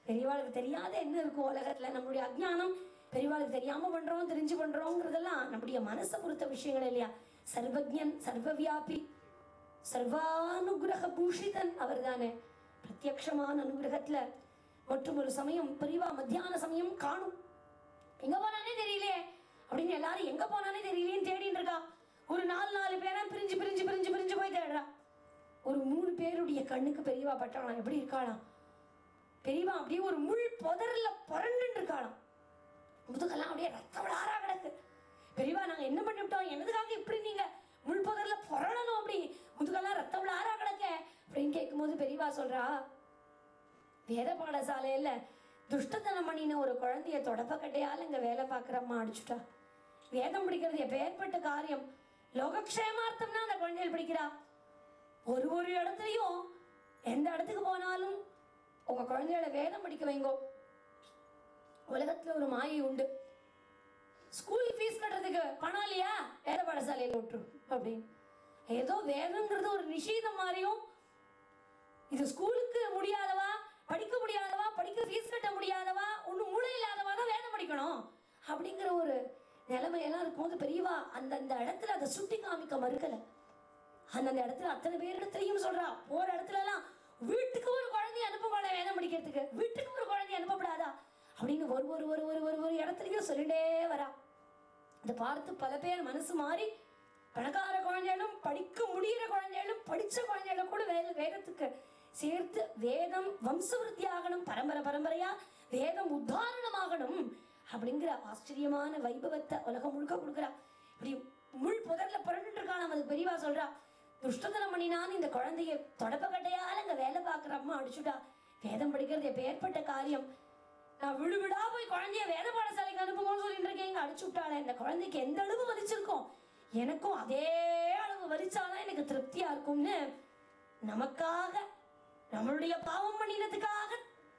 பெரியவாளுக்கு தெரியாத என்ன இருக்கும் உலகத்துல. நம்மளுடைய அஜ்ஞானம் பெரியவாளுக்கு தெரியாம பண்றோம், தெரிஞ்சு பண்றோங்கிறதெல்லாம் நம்முடைய மனசை பொறுத்த விஷயங்கள் இல்லையா. சர்வஜன், சர்வவியாபி, சர்வானுகிரக பூஷிதன் அவர் தானே. பிரத்யக்ஷமான அனுகிரகத்துல மற்றும் ஒரு சமயம் பெரியவா மத்தியான சமயம் காணும். எங்க போனானே தெரியலையே அப்படின்னு எல்லாரும் எங்க போனானே தெரியலையேன்னு தேடிட்டு இருக்கா. ஒரு 4 பேரா பிரிஞ்சு பிரிஞ்சு பிரிஞ்சு பிரிஞ்சு போய் தேடுறா. ஒரு 3 பேருடைய கண்ணுக்கு பெரியவா பட்டாளாம். எப்படி இருக்காளாம் பெரியவா? அப்படியே ஒரு முள் புதர்ல புரண்டு இருக்காளாம். முதுகெல்லாம் அப்படியே ரத்த விளாரா கிடக்கு. பெரியவா நாங்க என்ன பண்ணிவிட்டோம், என்னதுக்காக இப்படி நீங்க முள் புதர்ல புரளணும், அப்படி முதுகெல்லாம் ரத்த விளாரா கிடக்க அப்படின்னு கேட்கும்போது பெரியவா சொல்றா, வேத பாடசாலையில துஷ்டத்தனம் பண்ணின ஒரு குழந்தைய தொடப்பக்கட்டையால் இங்க வேலை பார்க்குறம்மா அடிச்சுட்டா. வேதம் பிடிக்கிறது எப்பேற்பட்ட காரியம். லோகக்ஷேமார்த்தம்னா அந்த குழந்தைகள் பிடிக்கிறா. ஒரு இடத்துலையும் எந்த இடத்துக்கு போனாலும் உங்க குழந்தையோட வேதம் படிக்க வைங்கோ. உலகத்துல ஒரு மாயை உண்டு. ஸ்கூல் ஃபீஸ் கட்டுறதுக்கு பணம் இல்லையா, வேத பாடசாலையில விட்டுரு அப்படின்னு. ஏதோ வேதம்ங்கிறது ஒரு நிஷேதம் மாதிரியும், இது ஸ்கூலுக்கு முடியாதவா, படிக்க முடியாதவா, படிக்க ஃபீஸ் கட்ட முடியாதவா, ஒன்றும் மூளை இல்லாதவா தான் வேதம் படிக்கணும் அப்படிங்கிற ஒரு நிலைமையெல்லாம் இருக்கும்போது பெரியவா அந்தந்த இடத்துல அதை சுட்டி காமிக்க மறுக்கல. அந்தந்த இடத்துல அத்தனை பேர் இடத்துலையும் சொல்றா. போற இடத்துல எல்லாம் வீட்டுக்கு ஒரு குழந்தைய அனுப்ப வேதம் படிக்கிறதுக்கு, வீட்டுக்கு ஒரு குழந்தைய அனுப்பப்படாதா அப்படின்னு ஒரு ஒரு ஒரு ஒரு ஒரு ஒரு இடத்துலையும் சொல்லிட்டே வரா. அதை பார்த்து பல பேர் மனசு மாறி பணக்கார குழந்தைகளும் படிக்க முடிகிற குழந்தைகளும் படிச்ச குழந்தைகளும் கூட வேதத்துக்கு சேர்த்து வேதம் வம்சவிருத்தி ஆகணும், பரம்பரை பரம்பரையா வேதம் உத்தாரணமாகணும் அப்படிங்கிற ஆச்சரியமான வைபவத்தை உலகம் முழுக்க கொடுக்குறா. இப்படி முள் புதர்ல புரண்டு இருக்கான். அது பெரியவா சொல்றா, துஷ்டத்தனம் பண்ணினான்னு இந்த குழந்தைய தொடப்பக்கட்டையால இங்க வேலை பார்க்குற அம்மா அடிச்சுட்டா. வேதம் படிக்கிறது எப்பேற்பட்ட காரியம். நான் விடு விடா போய் குழந்தைய வேத பாடசாலைக்கு அனுப்புங்கன்னு சொல்லிட்டு இருக்கேன். இங்க அடிச்சு விட்டாளே. இந்த குழந்தைக்கு எந்த அளவு வலிச்சிருக்கும், எனக்கும் அதே அளவு வலிச்சாதான் எனக்கு திருப்தியா இருக்கும்னு நமக்காக, நம்மளுடைய பாவம் பண்ணினதுக்காக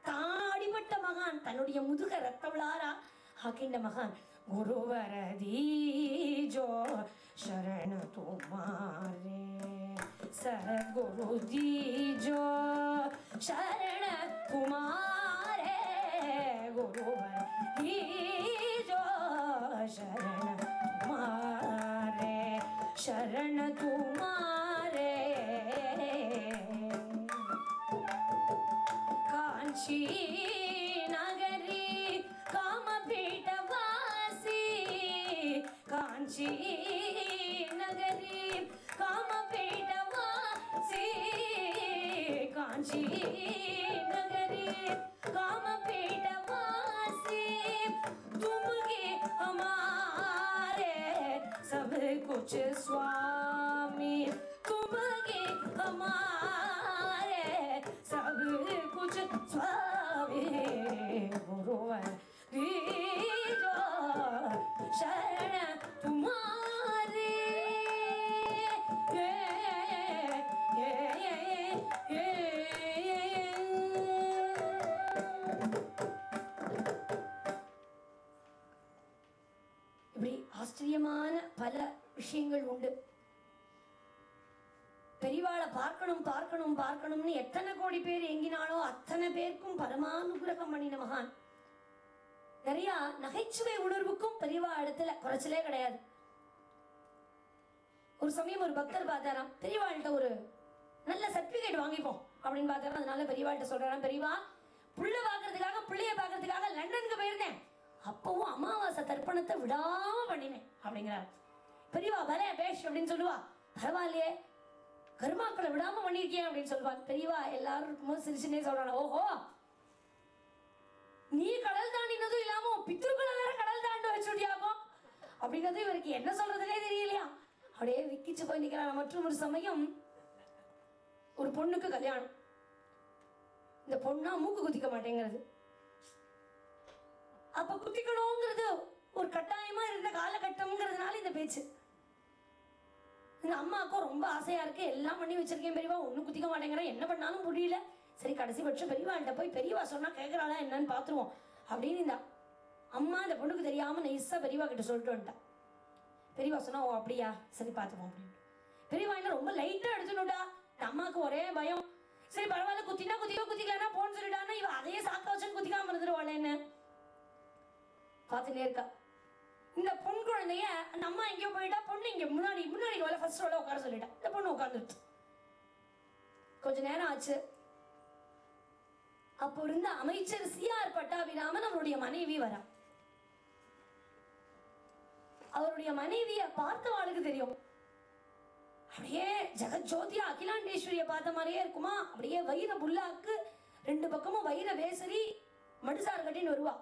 தான் அடிபட்ட மகான், தன்னுடைய முதுக ரத்த விளாரா ஆக்கின்ற மகான். குருவர தீஜோ शरण तुम्हारे, सद्गुरु दीजो शरण तुम्हारे, गुरुवर दीजो शरण तुम्हारे, शरण तुम्हारे। कांची नगरी कामपीठवासी, कांची नगरी कामपीठवासी, कांची नगरी कामपीठवासी, तुमगे हमारे सब कुछ स्वामी, तुमगे हमारे सब कुछ स्वामी, गुरुवर दीजो शरण तुम्हारे। இப்படி ஆச்சரியமான பல விஷயங்கள் உண்டு. பெரியவாளை பார்க்கணும் பார்க்கணும் பார்க்கணும்னு எத்தனை கோடி பேர் எங்கினாலோ அத்தனை பேருக்கும் பரமானுகிரகம் பண்ணின மகான். நிறைய நகைச்சுவை உணர்வுக்கும் பெரியவா இடத்துல குறைச்சலே கிடையாது. ஒரு சமயம் ஒரு பக்தர் பார்த்தாராம், பெரியவாள்கிட்ட ஒரு நல்ல சர்டிபிகேட் வாங்கிப்போம் அப்படின்னு பார்த்தாராம். அதனால பெரியவாள்கிட்ட சொல்றாராம், பெரியவா புள்ள பாக்குறதுக்காக, பிள்ளைய பாக்குறதுக்காக லண்டனுக்கு போயிருந்தேன், அப்பவும் அமாவாசை தர்ப்பணத்தை விடாம பண்ணினேன் அப்படிங்கிறார். பெரியவா பலே பேஷ் அப்படின்னு சொல்லுவா. பரவாயில்லையே, கர்மாக்களை விடாம பண்ணிருக்கேன் அப்படின்னு சொல்லுவாங்க. பெரியவா எல்லாரும் இருக்கும்போது சிரிச்சுனே சொல்றாங்க, ஓஹோ நீ கடல் தாண்டினதும் இல்லாம பித்ருக்களை வேற கடல் தாண்ட வச்சுட்டியாகும் அப்படிங்கிறது இவருக்கு என்ன சொல்றதுனே தெரியலையா. அப்படியே விக்கிச்சு போய் நிற்கிறான். மற்றும் ஒரு சமயம் ஒரு பொண்ணுக்கு கல்யாணம். இந்த பொண்ணா மூக்கு குத்திக்க மாட்டேங்கிறது. அப்ப குத்திக்கணுங்கிறது ஒரு கட்டாயமா இருந்த காலகட்டம்ங்கிறதுனால இந்த பேச்சு. இந்த அம்மாவுக்கும் ரொம்ப ஆசையா இருக்கு, எல்லாம் பண்ணி வச்சிருக்கேன் பெரியவா, ஒன்னும் குத்திக்க மாட்டேங்கிறேன், என்ன பண்ணாலும் புரியல. சரி கடைசி பட்சம் பெரியவாள்கிட்ட போய் பெரியவா சொன்னா கேட்கறாளா என்னன்னு பாத்துருவோம் அப்படின்னு இந்த அம்மா இந்த பொண்ணுக்கு தெரியாம நைஸா பெரியவா கிட்ட சொல்லிட்டு வந்துட்டா. பெரியவா சொன்னா ஓ அப்படியா சரி பாத்துப்போம் அப்படின்னு. பெரியவா என்ன ரொம்ப லைட்டா எடுத்துனுட்டா. அம்மாவுக்கு ஒரே பயம். சரி பரவாயில்ல, குத்தினா குத்திக்கோ, குத்திக்கலன்னா போன்னு சொல்லிட்டான்னா இவ அதையே சாக்க வச்சு குத்திக்காம இருந்துருவாள் என்ன பார்த்துட்டே இருக்கா. இந்த பொன் குழந்தைய அந்த அம்மா எங்கேயோ போயிட்டா, பொண்ணு இங்க முன்னாடி முன்னாடி ஃபர்ஸ்ட் ரோல உட்கார சொல்லிட்டா. இந்த பொண்ணு உட்காந்துருச்சு. கொஞ்ச நேரம் ஆச்சு. அப்போ இருந்த அமைச்சர் சிஆர் பட்டாபிராமன் அவருடைய மனைவி வரா. அவருடைய மனைவிய பார்த்தவாளுக்கு தெரியும். அப்படியே ஜெகஜோதியா அகிலாண்டேஸ்வரிய பார்த்த மாதிரியே இருக்குமா. அப்படியே வைர புல்லாக்கு, ரெண்டு பக்கமும் வைர வேசரி, மடுசார் கட்டின்னு வருவா.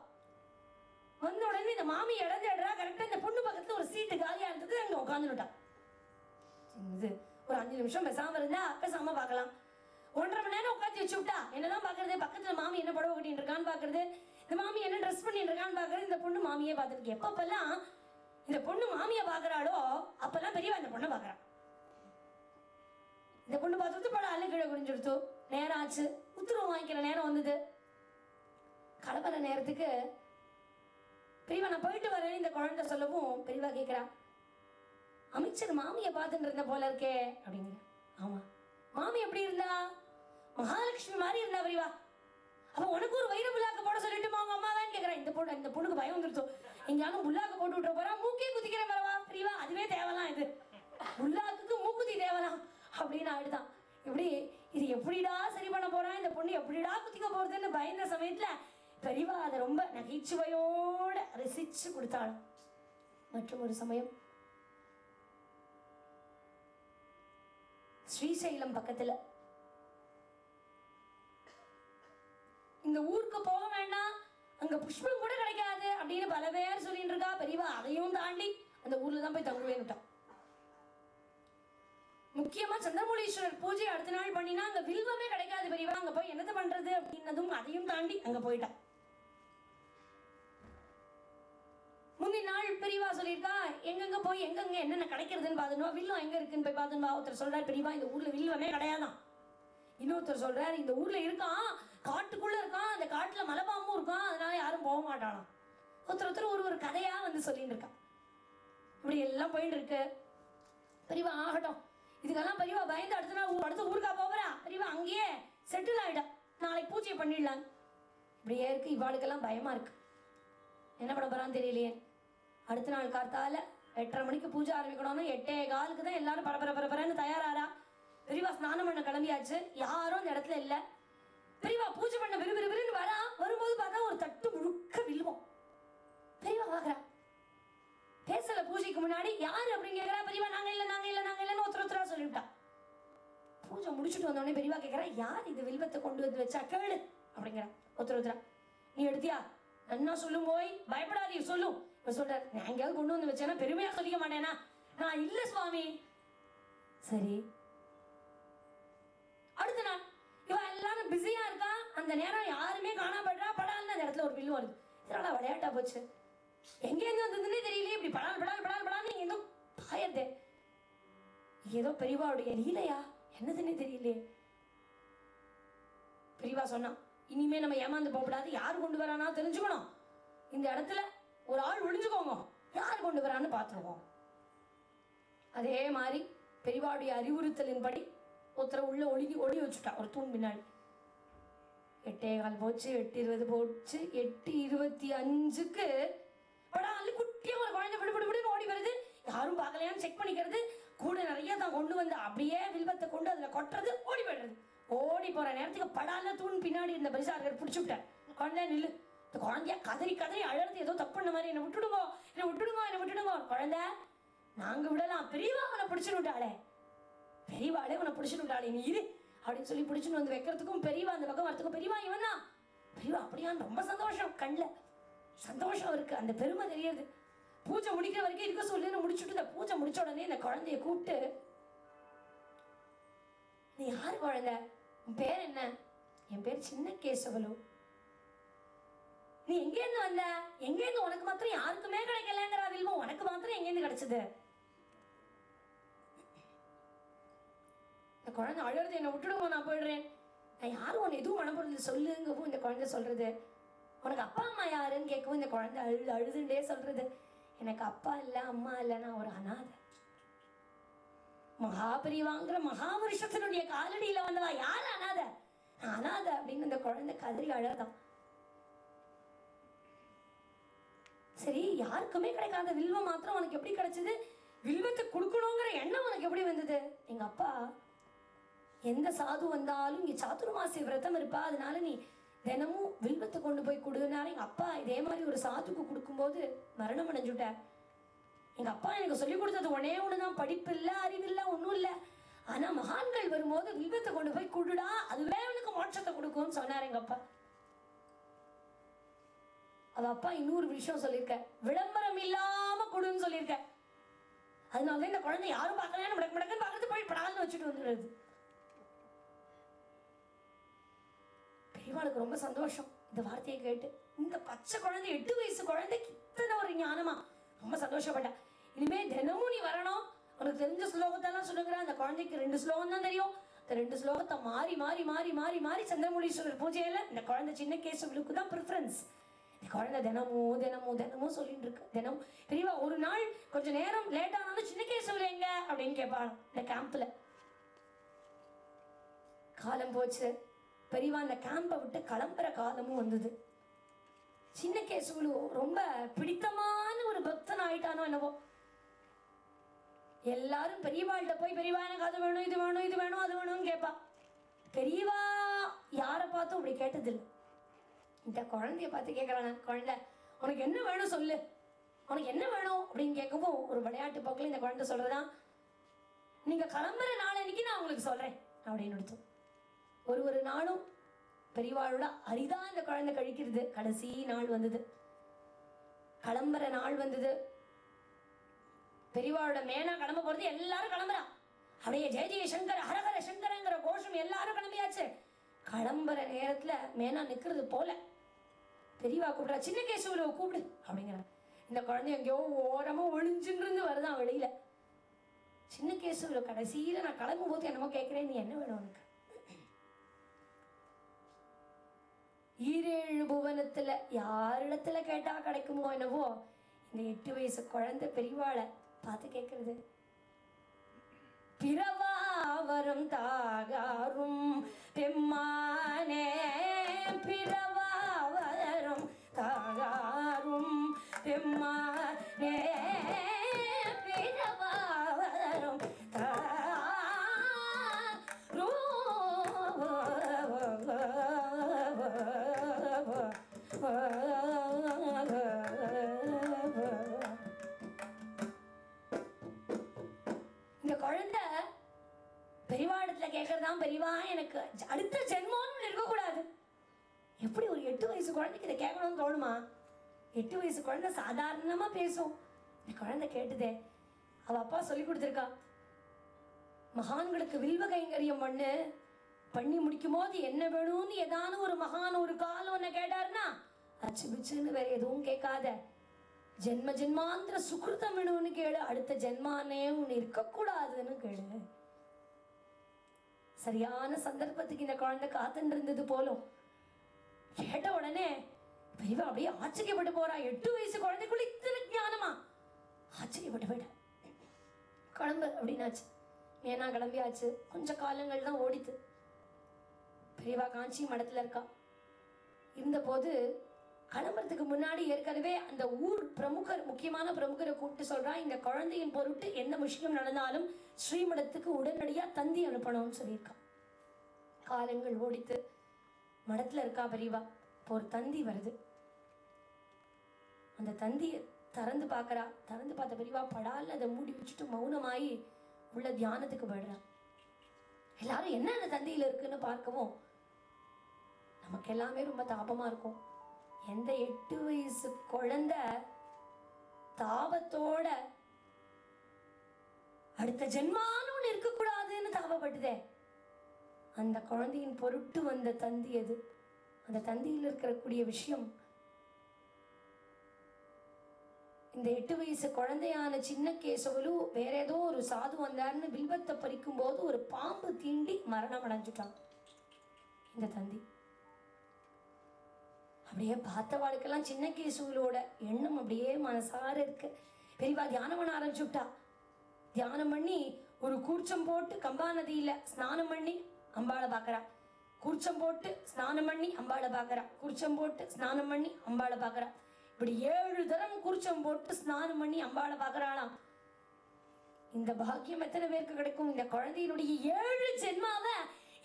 வந்த உடனே இந்த மாமி இடந்துடுறா. கரெக்டா இந்த பொண்ணு பக்கத்துல ஒரு சீட்டு காலியா இருந்தது, அங்க உட்காந்துட்டா. ஒரு 5 நிமிஷம் பேசாம இருந்தா பேசாம பார்க்கலாம். 1.5 மணி நேரம் உட்காந்து வச்சு விட்டா என்னதான் பாக்குறது. பக்கத்துல மாமி என்ன புடவை கட்டின்னு இருக்கான்னு பாக்குறது, இந்த மாமி என்ன ட்ரெஸ் பண்ணிட்டு இருக்கான்னு பாக்குறது. இந்த பொண்ணு மாமியே பார்த்துருக்கு. எப்பப்பெல்லாம் இந்த பொண்ணு மாமியை பாக்குறாளோ அப்பெல்லாம் பெரியவா இந்த பொண்ணை பாக்குறா. இந்த பொண்ணு பார்த்துட்டு படம் அல்ல கீழே குடிஞ்சுடுத்து. நேரம் ஆச்சு, உத்தரவு வாங்கிக்கிற நேரம் வந்தது. கலவர நேரத்துக்கு பெரியவா நான் போயிட்டு வரேன்னு இந்த குழந்தை சொல்லவும் பெரியவா கேட்கிறா, அமைச்சர் மாமியை பார்த்துட்டு இருந்த போல இருக்கே அப்படிங்கிற. ஆமா, மாமி எப்படி இருந்தா? மகாலட்சுமி மாதிரி இருந்தா பெரியவா. அப்ப உனக்கு ஒரு வைர புல்லாக்க போட சொல்லிட்டு அவங்க அம்மா தான் கேட்கிறேன். இந்த பொண்ணுக்கு பயம் வந்துருச்சு. எங்கேயாலும் புல்லாக்க போட்டு விட்டு போறா, மூக்கே குத்திக்கிற பரவா பெரியவா, அதுவே தேவலாம். இது புல்லாக்குக்கு மூக்குத்தி தேவலாம் அப்படின்னு ஆயிடுதான். இப்படி இது எப்படிடா சரி பண்ண போறான், இந்த பொண்ணு எப்படிடா குத்திக்க போறதுன்னு பயந்த சமயத்துல பெரியவா அதை ரொம்ப நகைச்சுவையோட ரசிச்சு கொடுத்தாள். மற்றும் ஒரு சமயம் ஸ்ரீசைலம் பக்கத்துல இந்த ஊருக்கு போக வேண்டாம், அங்க புஷ்பம் கூட கிடைக்காது அப்படின்னு பல பேர் சொல்லிட்டு இருக்கா. பெரியவா அதையும் தாண்டி அந்த ஊர்ல தான் போய் தங்குவேன்னுட்டான். முக்கியமா சந்திரமௌலீஸ்வரர் பூஜை அடுத்த நாள் பண்ணினா அங்க வில்வமே கிடைக்காது பெரியவா, அங்க போய் என்னது பண்றது அப்படின்னதும் அதையும் தாண்டி அங்க போயிட்டான். முந்தின நாள் பெரியவா சொல்லியிருக்கா எங்கெங்க போய் எங்கெங்க என்னென்ன கிடைக்கிறதுன்னு பாத்துனுவா, வில்லம் எங்க இருக்குன்னு போய் பாத்துனுவா. ஒருத்தர் சொல்றாரு பெரியவா இந்த ஊர்ல வில்வமே கிடையாதான். இன்னொருத்தர் சொல்றாரு இந்த ஊர்ல இருக்கான், காட்டுக்குள்ள இருக்கான், அந்த காட்டுல மலைபாம்பும் இருக்கான், அதனால யாரும் போக மாட்டானாம். ஒருத்தர் ஒரு கதையா வந்து சொல்லிட்டு இருக்கான். இப்படி எல்லாம் போயிட்டு இருக்கு. பெரியவா ஆகட்டும், இதுக்கெல்லாம் பெரியவா பயந்து அடுத்த ஊருக்கா போறா. பெரியவா அங்கேயே செட்டில் ஆயிட்டா, நாளைக்கு பூஜை பண்ணிடலாம். இப்படியே இருக்கு. இவாளுக்கெல்லாம் பயமா இருக்கு, என்ன பண்ண போறான்னு தெரியலையே. அடுத்த நாள் காத்தால 8:30 மணிக்கு பூஜை ஆரம்பிக்கணும்னு 8:15 தான் எல்லாரும் பரபரன்னு தயாராரா. பெரியவா ஸ்நானம் பண்ண கிளம்பியாச்சு, யாரும் அந்த இடத்துல இல்ல. பெரியவா பூஜை பண்ண விறுவிறுன்னு வரா. வரும்போது பார்த்தா ஒரு தட்டு முழுக்க வில்வம். பெரியவா பாக்குறா, பேசல பூஜைக்கு முன்னாடி. யாரு அப்படின்னு கேட்கிறா. பெரியவா நாங்க இல்லன்னு ஒருத்தரா சொல்லிவிட்டா. பூஜை முடிச்சுட்டு வந்தோடனே பெரியவா கேட்கிறா யார் இது வில்வத்தை கொண்டு வந்து வச்சா கேளு அப்படிங்கிற. ஒருத்தரா நீ எடுத்தியா? என்ன சொல்லும் போய் பயப்படாதீ சொல்லும். சொல்ற நான் எங்கேயாவது கொண்டு வந்து வச்சேன்னா பெருமையா சொல்லிக்க மாட்டேனா? நான் இல்ல சுவாமி. சரி. அடுத்த நாள் இவ எல்லாரும் பிஸியா இருக்கா. அந்த நேரம் யாருமே காணாப்படுறா. படால்னு அந்த இடத்துல ஒரு வில்லு வருது. இதனால விளையாட்டா போச்சு. எங்கேருந்து வந்ததுன்னே தெரியலையே. இப்படி படால் ஏதோ பாயது, ஏதோ பெரியவாவுடைய லீலையா என்னதுன்னே தெரியலையே. பெரியவா சொன்னா இனிமே நம்ம ஏமாந்து போகக்கூடாது, யார் கொண்டு வரானா தெரிஞ்சுக்கணும். இந்த இடத்துல ஒரு ஆள் ஒளிஞ்சுக்கோங்க, யார் கொண்டு வரான்னு பார்த்துருவோம். அதே மாதிரி பெரியவாவுடைய அறிவுறுத்தலின்படி ஒருத்தரை உள்ள ஒளி வச்சுட்டா ஒரு தூண் பின்னாடி. 8:15 போச்சு, 8:20 போச்சு. 8:25க்கு படாலு குட்டியா ஒரு குழந்தை விடுவிடுன்னு ஓடி வருது. யாரும் பார்க்கலையான்னு செக் பண்ணிக்கிறது. கூட நிறைய தான் கொண்டு வந்து அப்படியே வில்வத்தை கொண்டு அதுல கொட்டுறது, ஓடி போயிடுறது. ஓடி போற நேரத்துக்கு படால தூண் பின்னாடி இருந்த பரிசாரர் பிடிச்சு விட்டார். குழந்தை நில்லு. இந்த குழந்தைய கதறி அழறது, ஏதோ தப்பு பண்ண மாதிரி. என்ன விட்டுடுங்க. குழந்தை நாங்க விடலாம், பெரியவா அவனை பிடிச்சுன்னு விட்டாளே, பெரியவாளே உன்னை பிடிச்சுன்னு விட்டாளே, நீ இரு அப்படின்னு சொல்லி பிடிச்சுன்னு வந்து வைக்கிறதுக்கும் பெரியவா அந்த பக்கம் வரத்துக்கும் பெரியவா இவன் தான். பெரியவா அப்படியான்னு ரொம்ப சந்தோஷம், கண்ணில் சந்தோஷம் இருக்கு, அந்த பெருமை தெரியுது. பூஜை முடிக்கிற வரைக்கும் இருக்க சொல்லுன்னு முடிச்சுட்டு இந்த பூஜை முடிச்ச உடனே இந்த குழந்தைய கூப்பிட்டு, நீ யாரு குழந்தை, உன் பேர் என்ன? என் பேர் சின்ன கேசவலு. நீ எங்கேருந்து வந்த? எங்கேருந்து? உனக்கு மாத்திரம் யாருக்குமே கிடைக்கலங்கிற வில்வம் உனக்கு மாத்திரம் எங்கேருந்து கிடைச்சது? இந்த குழந்தை அழுறது, என்னை விட்டுடுவோம், நான் போயிடுறேன், நான் யாரும் உன்னை எதுவும் மனப்பொருள் சொல்லுங்கவும் இந்த குழந்தை சொல்றது. உனக்கு அப்பா அம்மா யாருன்னு கேட்கவும் இந்த குழந்தை அழுதுண்டே சொல்றது, எனக்கு அப்பா இல்லை அம்மா இல்லை, நான் ஒரு அனாதை. மகாபரிவாங்கிற மகாபுருஷத்தினுடைய காலடியில வந்தவா யாரு அனாதை? நான் அனாதை அப்படின்னு இந்த குழந்தை கதறி அழதான். சரி, யாருக்குமே கிடைக்காத வில்வம் மாத்திரம் உனக்கு எப்படி கிடைச்சது? வில்வத்தை கொடுக்கணுங்கிற எண்ணம் உனக்கு எப்படி வந்தது? எங்க அப்பா எந்த சாது வந்தாலும் இங்க சாதுர்மாசிய விரதம் இருப்பா, அதனால நீ தினமும் வில்வத்தை கொண்டு போய் கொடுனாரு. எங்க அப்பா இதே மாதிரி ஒரு சாதுக்கு கொடுக்கும்போது மரணம் அடைஞ்சுட்ட. எங்க அப்பா எனக்கு சொல்லி கொடுத்தது ஒன்னே ஒண்ணுதான், படிப்பு இல்லை, அறிவில்லை, ஒன்றும் இல்லை. ஆனா மகான்கள் வரும்போது வில்வத்தை கொண்டு போய் கொடுடா, அதுவே உனக்கு மோட்சத்தை கொடுக்கும்னு சொன்னார் எங்க அப்பா. அவ அப்பா இன்னொரு விஷயம் சொல்லியிருக்க, விளம்பரம் இல்லாம கொடுன்னு சொல்லியிருக்க. அதனால இந்த குழந்தை யாரும் பார்க்கல, முடக்கு முடக்குன்னு பார்க்கறது போய் படால்னு வச்சுட்டு வந்துடுறது. பெரியவாளுக்கு ரொம்ப சந்தோஷம் இந்த வார்த்தையை கேட்டு. இந்த பச்சை குழந்தை, 8 வயசு குழந்தைக்கு இத்தனை ஒரு ஞானமா, ரொம்ப சந்தோஷப்பட்டா. இனிமே தினமும் நீ வரணும், உனக்கு தெரிஞ்ச ஸ்லோகத்தெல்லாம் சொல்லுங்கிற. அந்த குழந்தைக்கு 2 ஸ்லோகம் தான் தெரியும். இந்த 2 ஸ்லோகத்தை மாறி மாறி மாறி மாறி மாறி சந்திரமௌலீஸ்வரர் பூஜையில இந்த குழந்தை சின்ன கேசவலுக்கு தான் ப்ரிஃபரன்ஸ். இந்த குழந்தை தினமும் தினமும் தினமும் சொல்லிட்டு இருக்கு. தினமும் பெரியவா ஒரு நாள் கொஞ்சம் நேரம் லேட் ஆனாலும் சின்ன கேசவல எங்க அப்படின்னு கேட்பாங்க இந்த கேம்ப்ல. காலம் போச்சு, பெரியவா அந்த கேம்பை விட்டு கிளம்புற காலமும் வந்தது. சின்ன கேசவலு ரொம்ப பிடித்தமான ஒரு பக்தன் ஆயிட்டானோ என்னவோ. எல்லாரும் பெரியவாள்கிட்ட போய், பெரியவா எனக்கு அது வேணும், இது வேணும், இது வேணும், அது வேணும்னு கேட்பா. பெரியவா யாரை பார்த்தும் அப்படி கேட்டதில்லை. இந்த குழந்தைய பார்த்து கேட்கறாங்க, குழந்தை உனக்கு என்ன வேணும் சொல்லு, உனக்கு என்ன வேணும் அப்படின்னு கேட்கவும் ஒரு விளையாட்டு போக்கில் இந்த குழந்தை சொல்றதா, நீங்க கிளம்புற நாள் அன்னைக்கு நான் உங்களுக்கு சொல்றேன் அப்படின்னு எடுத்தோம். ஒரு நாளும் பெரியவாளோட அரிதா இந்த குழந்தை கழிக்கிறது. கடைசி நாள் வந்தது, கிளம்புற நாள் வந்தது. பெரியவாளோட மேனா கிளம்ப போறது, எல்லாரும் கிளம்புறா. அப்படியே ஜெய ஜெய சங்கர் ஹரஹர சங்கரங்கிற கோஷம், எல்லாரும் கிளம்பியாச்சு. கிளம்புற நேரத்துல மேனா நிக்கிறது போல பெரியவா கூப்பிடுறா, சின்ன கேசவல கூப்பிடு அப்படிங்கிற. இந்த குழந்தை எங்கேயோ ஓரமா ஒளிஞ்சுன்னு வருதான் வெளியில. சின்ன கேசவல கடைசியில நான் கிளம்பும் போது என்னமோ கேட்கிறேன், நீ என்ன வேணும் உனக்கு? 7 புவனத்துல யாரிடத்துல கேட்டா கிடைக்குமோ என்னவோ, இந்த 8 வயசு குழந்தை பெரியவாளை பார்த்து கேட்கறது, பிறவாவரம் தாகாரும் பெம்மானே, பிறவாவரம் தாகாரும் பெம்மானே, பிறவாவரம் இந்த குழந்தை பெரியவாடத்துல கேட்கறதான், பெரியவா எனக்கு அடுத்த ஜென்மம்னு இருக்கக்கூடாது. எப்படி ஒரு 8 வயசு குழந்தைக்கு இதை கேட்கணும்னு தோணுமா? 8 வயசு குழந்தை சாதாரணமா பேசும். இந்த குழந்தை கேட்டுதே, அவ அப்பா சொல்லி கொடுத்துருக்கா, மகான்களுக்கு வில்வ கைங்கரியம் பண்ணி முடிக்கும் போது என்ன வேணும்னு ஏதானு ஒரு மகான் ஒரு காலம் ஒன்ன கேட்டாருன்னா, அச்சு பிச்சுன்னு வேற எதுவும் கேட்காத, ஜென்ம ஜென்மாந்திர சுகிருத்தம் வேணும்னு கேளு, அடுத்த ஜென்மானே ஒன்று இருக்கக்கூடாதுன்னு கேளு. சரியான சந்தர்ப்பத்துக்கு இந்த குழந்தை காத்துன்னு இருந்தது போலும். கேட்ட உடனே பெரியவா அப்படியே ஆச்சரியப்பட்டு போறா. 8 வயசு குழந்தைக்குள்ள இத்தனை ஞானமா? ஆச்சரியப்பட்டு போயிட்டா. கிளம்பு அப்படின்னாச்சு. மேனா கிளம்பியாச்சு. கொஞ்சம் காலங்கள் தான் ஓடித்து. பெரியவா காஞ்சி மடத்துல இருக்கா. இருந்த போது கிளம்புறதுக்கு முன்னாடி ஏற்கனவே அந்த ஊர் பிரமுகர், முக்கியமான பிரமுகரை கூப்பிட்டு சொல்றா, இந்த குழந்தையின் பொருட்டு எந்த விஷயம் நடந்தாலும் ஸ்ரீமடத்துக்கு உடனடியா தந்தி அனுப்பணும்னு சொல்லியிருக்கான். காலங்கள் ஓடித்து. மடத்துல இருக்கா பெரியவா. இப்போ ஒரு தந்தி வருது. அந்த தந்தியை திறந்து பார்க்கறா. திறந்து பார்த்த பெரியவா படால அதை மூடி வச்சுட்டு மௌனமாயி உள்ள தியானத்துக்கு போயிடுறா. எல்லாரும் என்ன அந்த தந்தியில இருக்குன்னு பார்க்கவும் நமக்கு எல்லாமே ரொம்ப தாபமா இருக்கும். எந்த 8 வயசு குழந்தை தாபத்தோட அடுத்த ஜென்மான்னு ஒண்ணு இருக்கக்கூடாதுன்னு தாபப்பட்டுதே, அந்த குழந்தையின் பொருட்டு வந்த தந்தி அது. அந்த தந்தியில் இருக்கக்கூடிய விஷயம், இந்த 8 வயசு குழந்தையான சின்ன கேசவலு வேற ஏதோ ஒரு சாது வந்தாருன்னு வில்வத்தை பறிக்கும் போது ஒரு பாம்பு தீண்டி மரணம் அடைஞ்சுட்டான் இந்த தந்தி. அப்படியே பார்த்தவாளுக்கெல்லாம் சின்ன கேசுவலோட எண்ணம் அப்படியே மனசார இருக்கு. பெரியவா தியானம் பண்ண ஆரம்பிச்சுட்டா. தியானம் பண்ணி ஒரு கூர்ச்சம் போட்டு கம்பா நதியில ஸ்நானம் பண்ணி அம்பாளை பார்க்கறா. கூர்ச்சம் போட்டு ஸ்நானம் பண்ணி அம்பாளை பார்க்கறா. கூர்ச்சம் போட்டு ஸ்நானம் பண்ணி அம்பாளை பார்க்கறா. இப்படி 7 தரம் கூர்ச்சம் போட்டு ஸ்நானம் பண்ணி அம்பாளை பார்க்கறாளாம். இந்த பாக்கியம் எத்தனை பேருக்கு கிடைக்கும்? இந்த குழந்தையினுடைய 7 ஜென்மாவை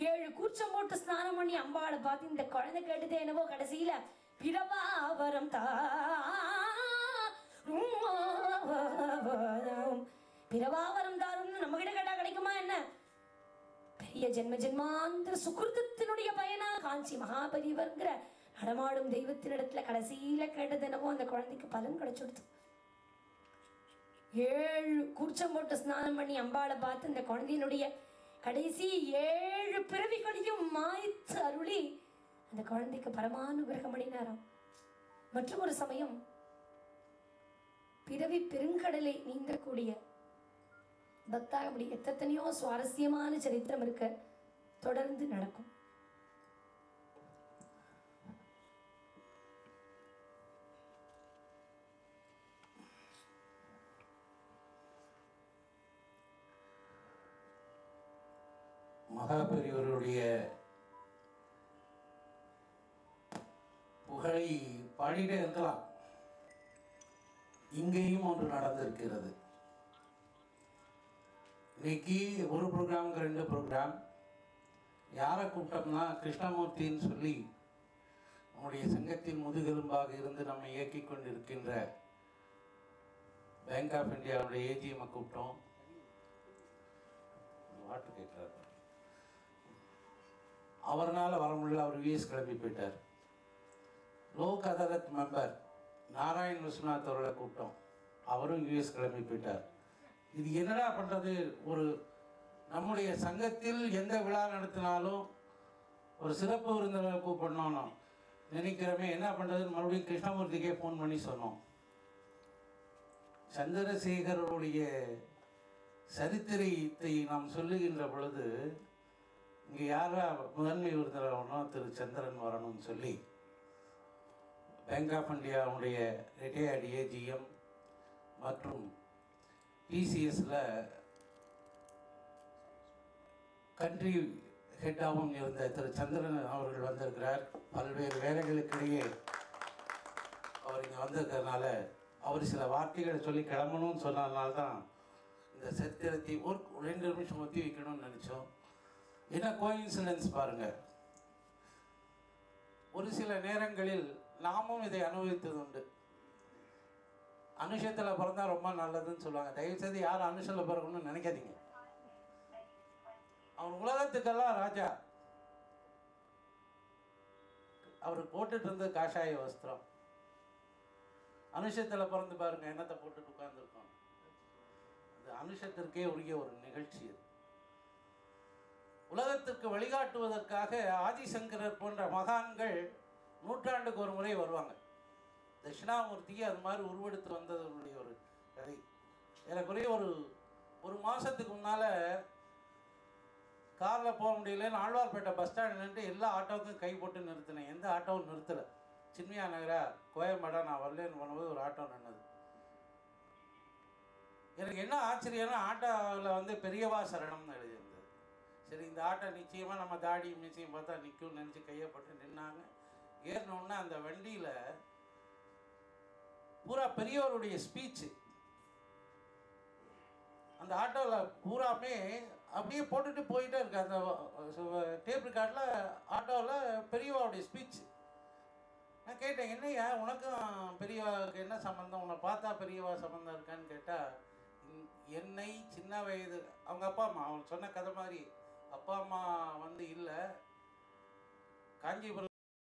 7 கூர்ச்சம் போட்டு ஸ்நானம் பண்ணி அம்பாளை பார்த்து இந்த குழந்தை கேட்டதே என்னவோ கடைசியில பிரபாவரம் பிரபாவரம் தாருன்னு நம்ம கிட்ட கேட்டா கிடைக்குமா என்ன? பெரிய ஜென்ம ஜென்மாந்திர சுகிருதத்தினுடைய பயனா காஞ்சி மகாபரிவர்ங்கிற நடமாடும் தெய்வத்தினிடத்துல கடைசியில கேட்டது என்னவோ அந்த குழந்தைக்கு பலன் கிடைச்சுடுது. 7 கூர்ச்சம் போட்டு ஸ்நானம் பண்ணி அம்பாளை பார்த்து இந்த குழந்தையினுடைய கடைசி 7 பிறவிகளையும் மாய்த்து அருளி அந்த குழந்தைக்கு பரமானுகிரகம் பண்ணினாராம். மற்றும் ஒரு சமயம் பிறவி பெருங்கடலை நீந்தக்கூடிய பக்தாகபடி எத்தனையோ சுவாரஸ்யமான சரித்திரம் இருக்க தொடர்ந்து நடக்கும். மகாபெரியவருடைய புகழை பாடிட்டே இருக்கலாம். இங்கேயும் ஒன்று நடந்திருக்கிறது. இன்னைக்கு ஒரு ப்ரோக்ராமுக்கு 2 ப்ரோக்ராம். யாரை கூப்பிட்டோம்னா கிருஷ்ணமூர்த்தின்னு சொல்லி நம்முடைய சங்கத்தின் முதுகெலும்பாக இருந்து நம்ம இயக்கி கொண்டிருக்கின்ற பேங்க் ஆஃப் இந்தியாவுடைய ஏஜிஎம்மை கூப்பிட்டோம். வாட்டு கேட்குறாரு. அவரால் வர முடியல, அவர் யூஎஸ் கிளம்பி போயிட்டார். லோக் அதாலத் மெம்பர் நாராயண் விஸ்வநாத் அவர்களை கூப்பிட்டோம். அவரும் யூஎஸ் கிளம்பி போயிட்டார். இது என்னடா பண்ணுறது? ஒரு நம்முடைய சங்கத்தில் எந்த விழா நடத்தினாலும் ஒரு சிறப்பு விருந்தினரை கூப்பிடணும் நினைக்கிறோமே, என்ன பண்ணுறதுன்னு மறுபடியும் கிருஷ்ணமூர்த்திக்கே ஃபோன் பண்ணி சொன்னோம். சந்திரசேகரருடைய சரித்திரத்தை நாம் சொல்லுகின்ற பொழுது இங்கே யாரா முதன்மை விருந்தினர் வரணும், திரு சந்திரன் வரணும்னு சொல்லி பேங்க் ஆஃப் இந்தியாவுடைய ரிட்டையர்டு ஏஜிஎம் மற்றும் டிசிஎஸில் கண்ட்ரி ஹெட்டாகவும் இருந்த திரு சந்திரன் அவர்கள் வந்திருக்கிறார். பல்வேறு வேலைகளுக்கிடையே அவர் இங்கே வந்திருக்கிறதுனால அவர் சில வார்த்தைகளை சொல்லி கிளம்பணும்னு சொன்னதுனால தான் இந்த சரித்திரத்தை ஒரு 2 நிமிஷம் ஒத்தி வைக்கணும்னு நினச்சோம். என்ன கோயின்சிடன்ஸ் பாருங்கள். ஒரு சில நேரங்களில் நாமும் இதை அனுபவித்தது உண்டு. அனுஷத்தில் பிறந்தா ரொம்ப நல்லதுன்னு சொல்லுவாங்க. தயவுசெய்து யாரும் அனுஷத்தில் பிறக்கணும்னு நினைக்காதீங்க. அவன் உலகத்துக்கெல்லாம் ராஜா. அவர் போட்டுட்டு இருந்த காஷாய வஸ்திரம். அனுஷத்தில் பிறந்து பாருங்க என்னத்தை போட்டுட்டு உட்கார்ந்துருக்கோம். அது அனுஷத்திற்கே உரிய ஒரு நிகழ்ச்சி. அது உலகத்திற்கு வழிகாட்டுவதற்காக ஆதிசங்கரர் போன்ற மகான்கள் நூற்றாண்டுக்கு ஒரு முறை வருவாங்க. தட்சிணாமூர்த்திக்கு அது மாதிரி உருவெடுத்து வந்ததனுடைய ஒரு கதை. எனக்குரிய ஒரு மாதத்துக்கு முன்னால் காரில் போக முடியலன்னு ஆழ்வார்பேட்டை பஸ் ஸ்டாண்ட் நின்று எல்லா ஆட்டோவுக்கும் கை போட்டு நிறுத்தினேன். எந்த ஆட்டோவும் நிறுத்தலை. சின்மியா நகரா கோயம்பேடா நான் வரலன்னு பண்ணும்போது ஒரு ஆட்டோ நின்னது. எனக்கு என்ன ஆச்சரியம்னா ஆட்டோவில் பெரியவா சரணம்னு எழுதியிருந்தது. சரி, இந்த ஆட்டோ நிச்சயமாக நம்ம தாடி நிச்சயம் பார்த்தா நிற்கும்னு நினச்சி கையை போட்டு நின்னாங்க. ஏறினோன்னா அந்த வண்டியில் பூரா பெரியவருடைய ஸ்பீச்சு அந்த ஆட்டோவில் பூராமே அப்படியே போட்டுட்டு போயிட்டே இருக்கு. அந்த டேப் ரெக்கார்டில் ஆட்டோவில் பெரியவாவுடைய ஸ்பீச். நான் கேட்டேன், என்னையா உனக்கும் பெரியவாவுக்கு என்ன சம்மந்தம்? உன்னை பார்த்தா பெரியவா சம்மந்தம் இருக்கான்னு கேட்டால், என்னை சின்ன வயது அவங்க அப்பா அம்மா அவன் சொன்ன கதை மாதிரி அப்பா அம்மா இல்லை, காஞ்சிபுரம்